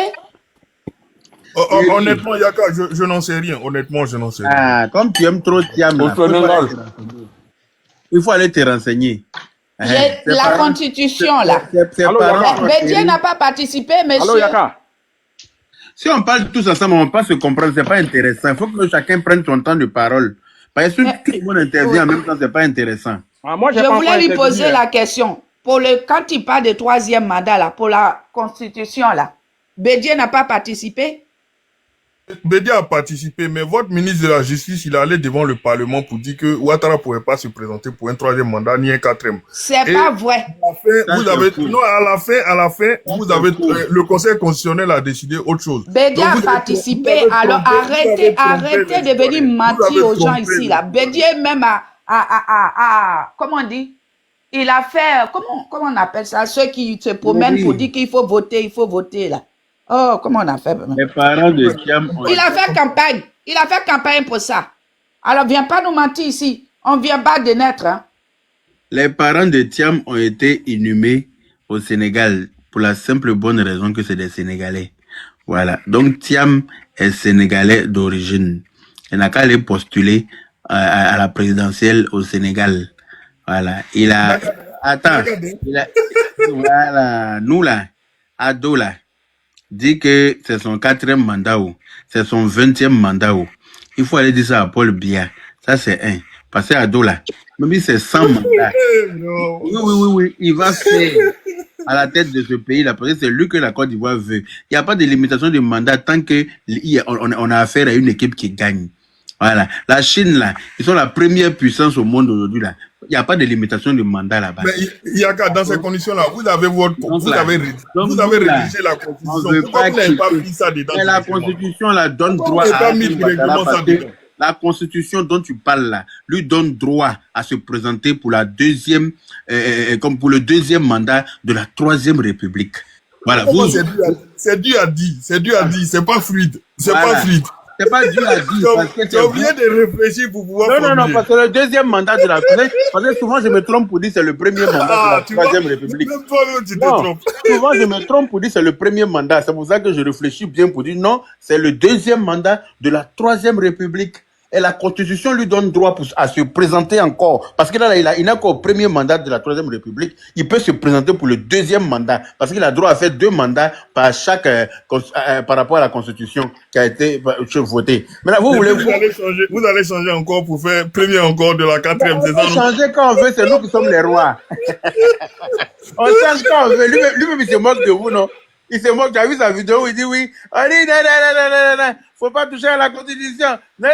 Honnêtement, Yaka, je n'en sais rien. Honnêtement, je n'en sais rien. Ah, comme tu aimes trop Thiam, il faut aller te renseigner. La constitution là. Bédier n'a pas participé, monsieur. Allô, Yaka. Si on parle tous ensemble, on ne va pas se comprendre, c'est pas intéressant. Il faut que chacun prenne son temps de parole. Parce que si tout le monde intervient en même temps, c'est pas intéressant. Je voulais lui poser la question. Quand il parle de troisième mandat là, pour la constitution là, Bédier n'a pas participé? Bédier a participé, mais votre ministre de la Justice, il est allé devant le Parlement pour dire que Ouattara ne pouvait pas se présenter pour un troisième mandat, ni un quatrième. C'est pas vrai. À la fin, le Conseil constitutionnel a décidé autre chose. Bédier a participé, alors arrêtez de venir mentir aux gens ici là. Bédier même comment on dit? Il a fait, comment on appelle ça? Ceux qui se promènent pour dire qu'il faut voter là. Oh, comment on a fait? Les parents de Thiam Il a fait campagne. Il a fait campagne pour ça. Alors, viens pas nous mentir ici. On vient pas de naître. Hein. Les parents de Thiam ont été inhumés au Sénégal pour la simple bonne raison que c'est des Sénégalais. Voilà. Donc, Thiam est Sénégalais d'origine. Il n'a qu'à aller postuler à la présidentielle au Sénégal. Voilà. Il a... Attends. Voilà. Nous, là, Ado, là, dit que c'est son 4e mandat ou c'est son 20e mandat ou. Il faut aller dire ça à Paul Biya. Ça, c'est un. Parce que Ado, là, même si c'est 100 mandats. Oui. Il va faire à la tête de ce pays-là, parce que c'est lui que la Côte d'Ivoire veut. Il n'y a pas de limitation de mandat tant qu'on a affaire à une équipe qui gagne. Voilà. La Chine, là, ils sont la première puissance au monde aujourd'hui, là. Il n'y a pas de limitation de mandat là-bas. Mais Yaka, dans ces conditions-là, vous avez rédigé la Constitution. Pourquoi vous n'avez pas mis ça dedans? Mais la Constitution, là, donne droit à... La Constitution dont tu parles là, lui donne droit à se présenter pour le deuxième mandat de la 3e République. Voilà. C'est dur à dire. C'est pas fluide. C'est pas fluide. C'est pas dur à dire. Tu as oublié de réfléchir pour pouvoir. Non, parce que le deuxième mandat de la 3e, parce que souvent je me trompe pour dire c'est le premier mandat de la 3e République. Même toi, tu te trompes. Souvent je me trompe pour dire c'est le premier mandat. C'est pour ça que je réfléchis bien pour dire non, c'est le deuxième mandat de la 3e République. Et la Constitution lui donne droit à se présenter encore. Parce que là, il n'a qu'au premier mandat de la 3e République. Il peut se présenter pour le deuxième mandat. Parce qu'il a droit à faire 2 mandats par rapport à la Constitution qui a été votée. Maintenant, vous allez changer encore pour faire premier encore de la 4e. On peut changer quand on veut, c'est nous qui sommes les rois. On change quand on veut. Lui-même, il se moque de vous, non? Il se moque, tu as vu sa vidéo où il dit oui. On dit non, faut pas toucher à la Constitution. Non.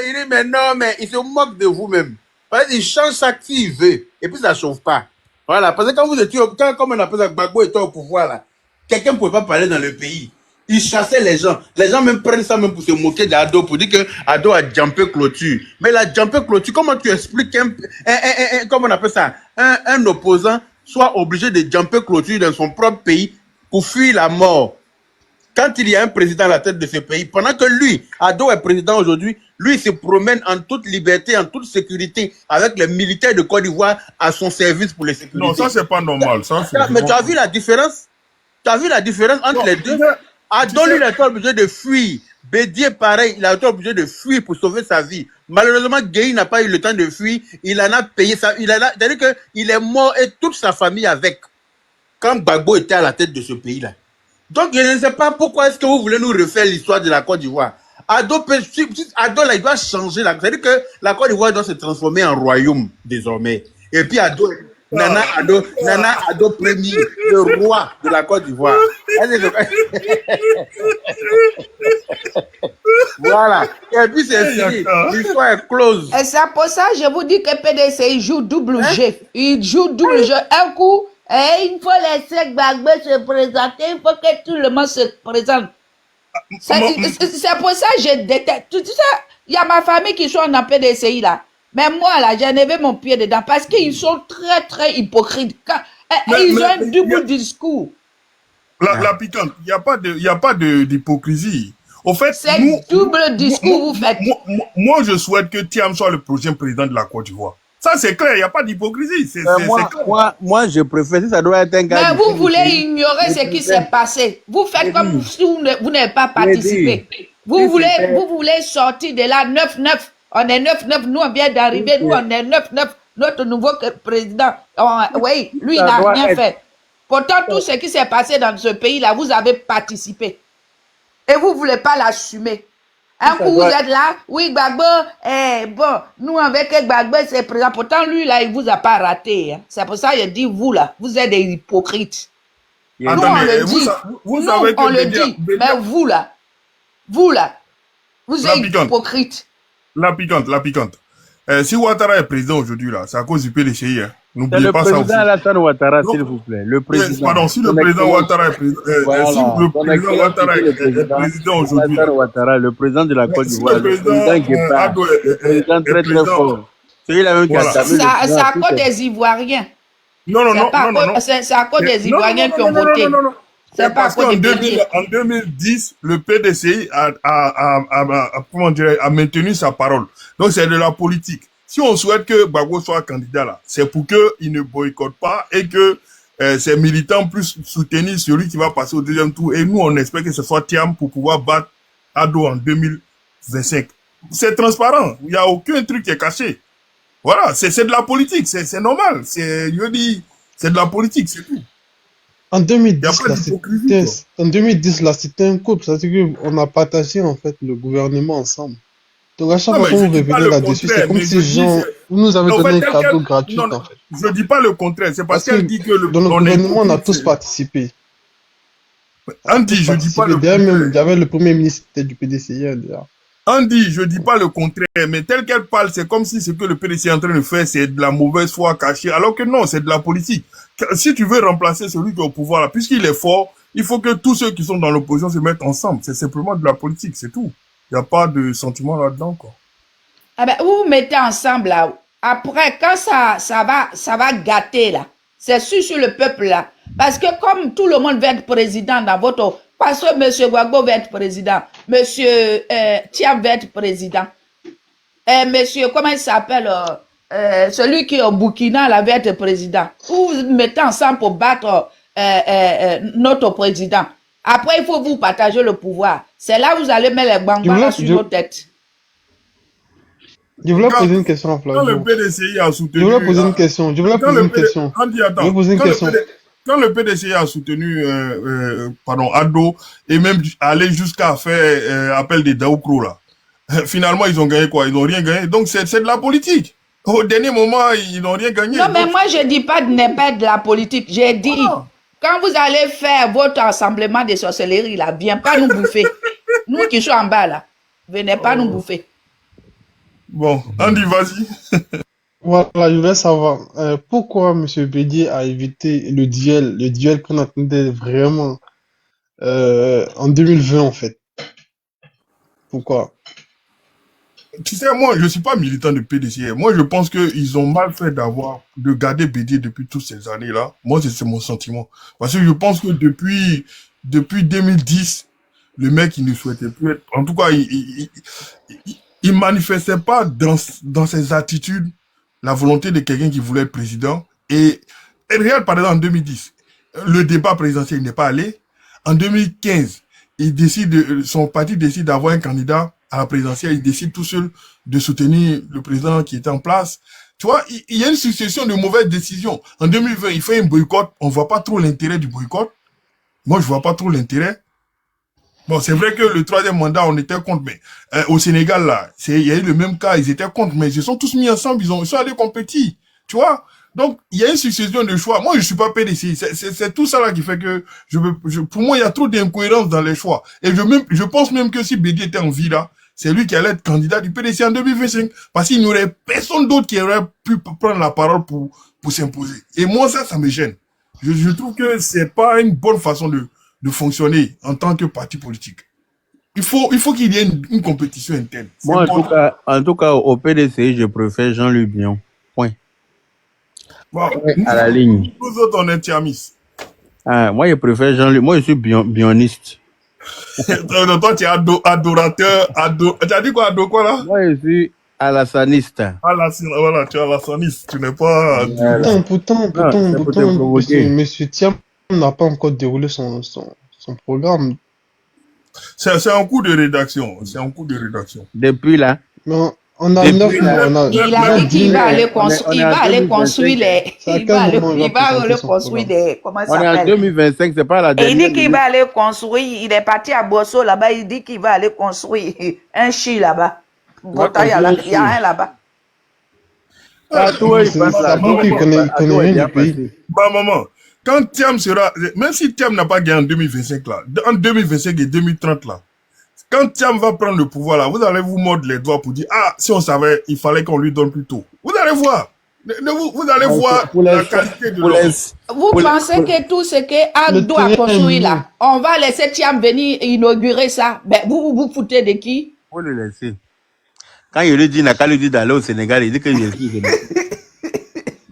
Il dit mais non, mais il se moque de vous-même. Parce qu'il change ça qui il veut. Et puis ça ne chauffe pas. Voilà. Parce que quand vous étiez, comme on appelle ça, Gbagbo était au pouvoir là, quelqu'un ne pouvait pas parler dans le pays. Il chassait les gens. Les gens même prennent ça même pour se moquer d'Ado, pour dire que Ado a jumpé clôture. Mais la jumpé clôture, comment tu expliques comment on appelle ça, un opposant soit obligé de jumper clôture dans son propre pays pour fuir la mort? Quand il y a un président à la tête de ce pays, pendant que lui, Ado est président aujourd'hui, lui il se promène en toute liberté, en toute sécurité, avec les militaires de Côte d'Ivoire à son service pour les sécurités. Non, ça c'est pas normal. Mais tu as vu la différence? Tu as vu la différence entre les deux? Ado, lui, il a été obligé de fuir. Bédier, pareil, il a été obligé de fuir pour sauver sa vie. Malheureusement, Gueye n'a pas eu le temps de fuir. Il en a payé ça. C'est-à-dire qu'il est mort et toute sa famille avec. Quand Gbagbo était à la tête de ce pays-là. Donc, je ne sais pas pourquoi est-ce que vous voulez nous refaire l'histoire de la Côte d'Ivoire. Ado, là, il doit changer. C'est-à-dire que la Côte d'Ivoire doit se transformer en royaume, désormais. Et puis, Nana Ado premier, le roi de la Côte d'Ivoire. Voilà. Et puis, c'est fini. L'histoire est close. Et c'est pour ça que je vous dis que PDC joue double jeu. Il joue double jeu. Un coup, il faut laisser Gbagbo se présenter, il faut que tout le monde se présente. C'est pour ça que je déteste. Tu sais, il y a ma famille qui sont en PDCI là. Mais moi, là, j'ai enlevé mon pied dedans parce qu'ils sont très, très hypocrites. Ils ont un double discours. La piquante, il n'y a pas d'hypocrisie. Au fait, c'est double discours, vous faites. Moi, je souhaite que Thiam soit le prochain président de la Côte d'Ivoire. Ça, c'est clair, il n'y a pas d'hypocrisie. Moi, je préfère si ça doit être un gars. Mais vous voulez ignorer ce qui s'est passé. Vous faites comme si vous n'avez pas participé. Vous voulez sortir de là 9-9. On est 9-9, nous on vient d'arriver, nous on est 9-9. Notre nouveau président, oui, lui il n'a rien fait. Pourtant, tout ce qui s'est passé dans ce pays-là, vous avez participé. Et vous ne voulez pas l'assumer. Un coup, vous êtes là, oui, Gbagbo, bon, nous, avec Gbagbo, c'est présent. Pourtant, lui, là, il ne vous a pas raté. Hein. C'est pour ça que je dis, vous, là, vous êtes des hypocrites. Nous, on le dit. Nous, on le dit. Mais vous, là, vous êtes hypocrites. La piquante. Si Ouattara est président aujourd'hui, là, c'est à cause du PDCI. Hein. N'oubliez pas ça aussi. Le président Alassane Ouattara, s'il vous plaît. Le président. Pardon, si le président Ouattara est président, aujourd'hui. Le président de la Côte d'Ivoire, le président qui est pas, le président très très fort. Celui-là même qui a tapé. C'est à cause des Ivoiriens. Non. C'est à cause des Ivoiriens qui ont voté. C'est parce qu'en 2010, le PDCI a maintenu sa parole. Donc, c'est de la politique. Si on souhaite que Gbagbo soit candidat là, c'est pour qu'il ne boycotte pas et que ses militants puissent soutenir celui qui va passer au deuxième tour. Et nous, on espère que ce soit Thiam pour pouvoir battre Ado en 2025. C'est transparent. Il n'y a aucun truc qui est caché. Voilà, c'est de la politique. C'est normal. Je dis, c'est de la politique, c'est tout. En 2010, là, c'était un couple. C'est-à-dire qu'on a partagé, en fait, le gouvernement ensemble. Donc, à chaque fois qu'on vous révélez là-dessus, c'est comme si vous nous avez donné un cadeau gratuit, en fait. Je ne dis pas le contraire. C'est parce qu'elle dit que dans le gouvernement, on a tous participé. Andy, je ne dis pas le contraire. Il y avait le premier ministre du PDCI, déjà. Andy, je ne dis pas le contraire, mais tel qu'elle parle, c'est comme si ce que le PDC est en train de faire, c'est de la mauvaise foi cachée, alors que non, c'est de la politique. Si tu veux remplacer celui qui est au pouvoir, là, puisqu'il est fort, il faut que tous ceux qui sont dans l'opposition se mettent ensemble. C'est simplement de la politique, c'est tout. Il n'y a pas de sentiment là-dedans, quoi. Ah ben, vous vous mettez ensemble, là. Après, quand ça va gâter, là, c'est sur le peuple, là. Parce que comme tout le monde veut être président dans votre... Parce que M. Gbagbo veut être président, M. Thiam veut être président, monsieur, comment il s'appelle, celui qui est au Burkina, là, veut être président. Vous vous mettez ensemble pour battre notre président. Après, il faut vous partager le pouvoir. C'est là où vous allez mettre les bambas sur nos têtes. Je voulais poser une question à Flavio. Quand le PDCI a soutenu... Je voulais poser une question. Quand le PDCI a soutenu Ado et même aller jusqu'à faire appel des Daoukro, là, finalement, ils ont gagné quoi? Ils n'ont rien gagné. Donc, c'est de la politique. Au dernier moment, ils n'ont rien gagné. Non, mais moi, je ne dis pas de ne pas de la politique. J'ai dit, quand vous allez faire votre assemblement de sorcellerie, là, viens pas nous bouffer. Nous qui sommes en bas, là, venez pas nous bouffer. Bon, Andy, vas-y. Voilà, je voulais savoir pourquoi M. Bédier a évité le duel qu'on attendait vraiment en 2020, en fait. Pourquoi? Tu sais, moi, je ne suis pas militant de PDCI. Moi, je pense qu'ils ont mal fait de garder Bédier depuis toutes ces années-là. Moi, c'est mon sentiment. Parce que je pense que depuis 2010, le mec, il ne souhaitait plus être... En tout cas, il manifestait pas dans ses attitudes la volonté de quelqu'un qui voulait être président. Et regarde, par exemple, en 2010, le débat présidentiel n'est pas allé. En 2015, son parti décide d'avoir un candidat à la présidentielle. Il décide tout seul de soutenir le président qui était en place. Tu vois, il y a une succession de mauvaises décisions. En 2020, il fait un boycott. On voit pas trop l'intérêt du boycott. Moi, je vois pas trop l'intérêt. Bon, c'est vrai que le troisième mandat, on était contre, mais au Sénégal, là, il y a eu le même cas, ils étaient contre, mais ils se sont tous mis ensemble, ils sont allés compétir, tu vois. Donc, il y a une succession de choix. Moi, je suis pas PDC. C'est tout ça là qui fait que pour moi, il y a trop d'incohérences dans les choix. Et je pense même que si Bédier était en vie là, c'est lui qui allait être candidat du PDC en 2025. Parce qu'il n'y aurait personne d'autre qui aurait pu prendre la parole pour s'imposer. Et moi, ça me gêne. Je trouve que c'est pas une bonne façon de fonctionner en tant que parti politique. il faut qu'il y ait une compétition interne. Moi, en tout cas, au PDC, je préfère Jean-Luc Bion. Point. Bon, À la ligne. nous autres, on est tiamis. Ah, moi, je préfère Jean-Luc. Moi, je suis bioniste. Toi, tu es adorateur. Tu as dit quoi, quoi là? Moi, je suis alassaniste. Voilà, tu es alassaniste. Tu n'es pas. Pourtant, monsieur Thiam n'a pas encore déroulé son programme. C'est un coup de rédaction. Depuis là. Non, on a 9 mois. Il a dit qu'il va aller construire les. Il va aller construire les. Comment ça s'appelle? On est en 2025, c'est pas la dernière. Et il dit qu'il va aller construire. Il est parti à Bosso là-bas. Il dit qu'il va aller construire un chi là-bas. Il y a un là-bas. Bah, maman, quand Thiam sera. Même si Thiam n'a pas gagné en 2025 là, en 2025 et 2030 là, quand Thiam va prendre le pouvoir là, vous allez vous mordre les doigts pour dire ah, si on savait, il fallait qu'on lui donne plus tôt. Vous allez voir. Vous allez voir la qualité de l'homme. Vous pensez que tout ce que Ado a construit là, on va laisser Thiam venir inaugurer ça? Ben, vous foutez de qui? Faut le laisser. Quand il lui dit n'a qu'à lui dire d'aller au Sénégal, il dit que je suis xénophobe.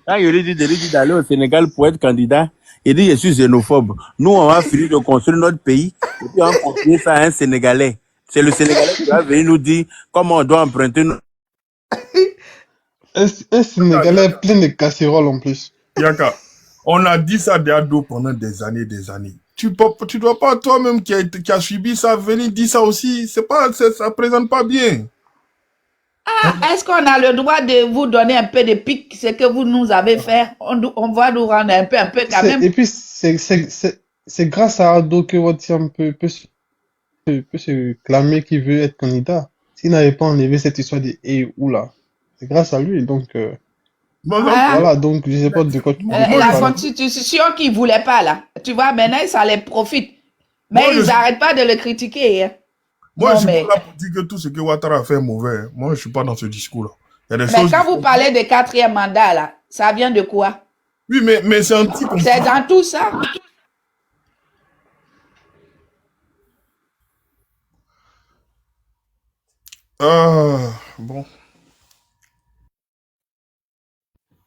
Quand il lui dit d'aller au Sénégal pour être candidat, il dit je suis xénophobe. Nous, on va finir de construire notre pays et puis on va construire ça à un Sénégalais. C'est le Sénégalais qui va venir nous dire comment on doit emprunter. Un Sénégalais plein de casseroles en plus. Yaka, on a dit ça d'Ado pendant des années. Tu dois pas toi-même qui a subi ça venir dire ça aussi. Ça présente pas bien. Ah, est-ce qu'on a le droit de vous donner un peu de pique, ce que vous nous avez fait? On va nous rendre un peu quand même. Et puis, c'est grâce à Ado que Watiam peut se clamer qu'il veut être candidat. S'il n'avait pas enlevé cette histoire de ou là, c'est grâce à lui. Donc, voilà, donc je sais pas de quoi tu parles. La constitution qu'ils ne voulaient pas là. Tu vois, maintenant, ça les profite. Mais ils n'arrêtent pas de le critiquer. Hein. Moi, je suis pas là pour dire que tout ce que Ouattara a fait est mauvais. Moi, je suis pas dans ce discours-là. Mais quand vous parlez de 4e mandat, là, ça vient de quoi? Oui, mais c'est un petit peu... C'est dans tout ça. Bon.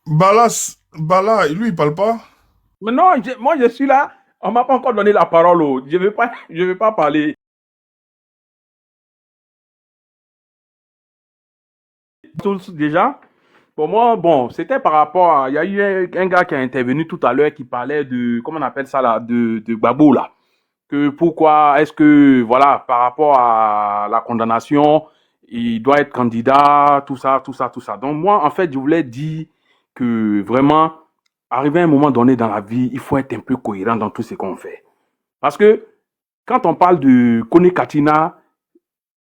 Bala, lui, il parle pas? Mais non, moi, je suis là. On m'a pas encore donné la parole. Je vais pas parler. Tous déjà. Pour moi, c'était par rapport à... Il y a eu un gars qui a intervenu tout à l'heure qui parlait de... Comment on appelle ça là? De Gbagbo là. Que pourquoi est-ce que, voilà, par rapport à la condamnation, il doit être candidat, tout ça. Donc moi, en fait, je voulais dire que vraiment, arrivé à un moment donné dans la vie, il faut être un peu cohérent dans tout ce qu'on fait. Parce que quand on parle de Kone Katina,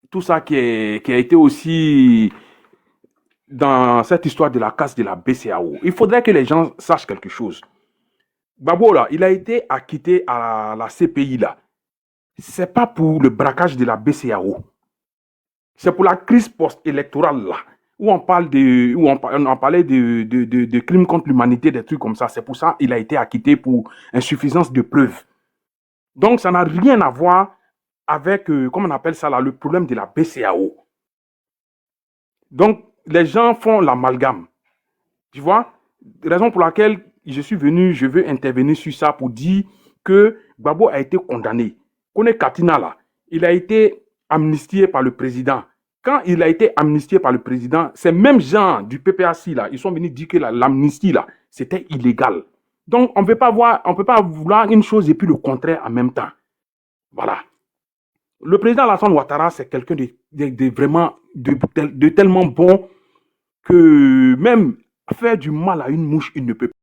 tout ça qui a été aussi dans cette histoire de la casse de la BCEAO, il faudrait que les gens sachent quelque chose. Gbagbo, là, il a été acquitté à la CPI, là. C'est pas pour le braquage de la BCEAO. C'est pour la crise post-électorale, là, où on parlait de crimes contre l'humanité, des trucs comme ça. C'est pour ça qu'il a été acquitté pour insuffisance de preuves. Donc, ça n'a rien à voir avec, comment on appelle ça là, le problème de la BCEAO. Donc, les gens font l'amalgame. Tu vois? Raison pour laquelle je veux intervenir sur ça pour dire que Gbagbo a été condamné. Kone Katina, là, il a été amnistié par le président. Quand il a été amnistié par le président, ces mêmes gens du PPAC, là, ils sont venus dire que l'amnistie, là, c'était illégal. Donc, on ne peut pas vouloir une chose et puis le contraire en même temps. Voilà. Le président Alassane Ouattara, c'est quelqu'un de vraiment de tellement bon que même faire du mal à une mouche, il ne peut pas.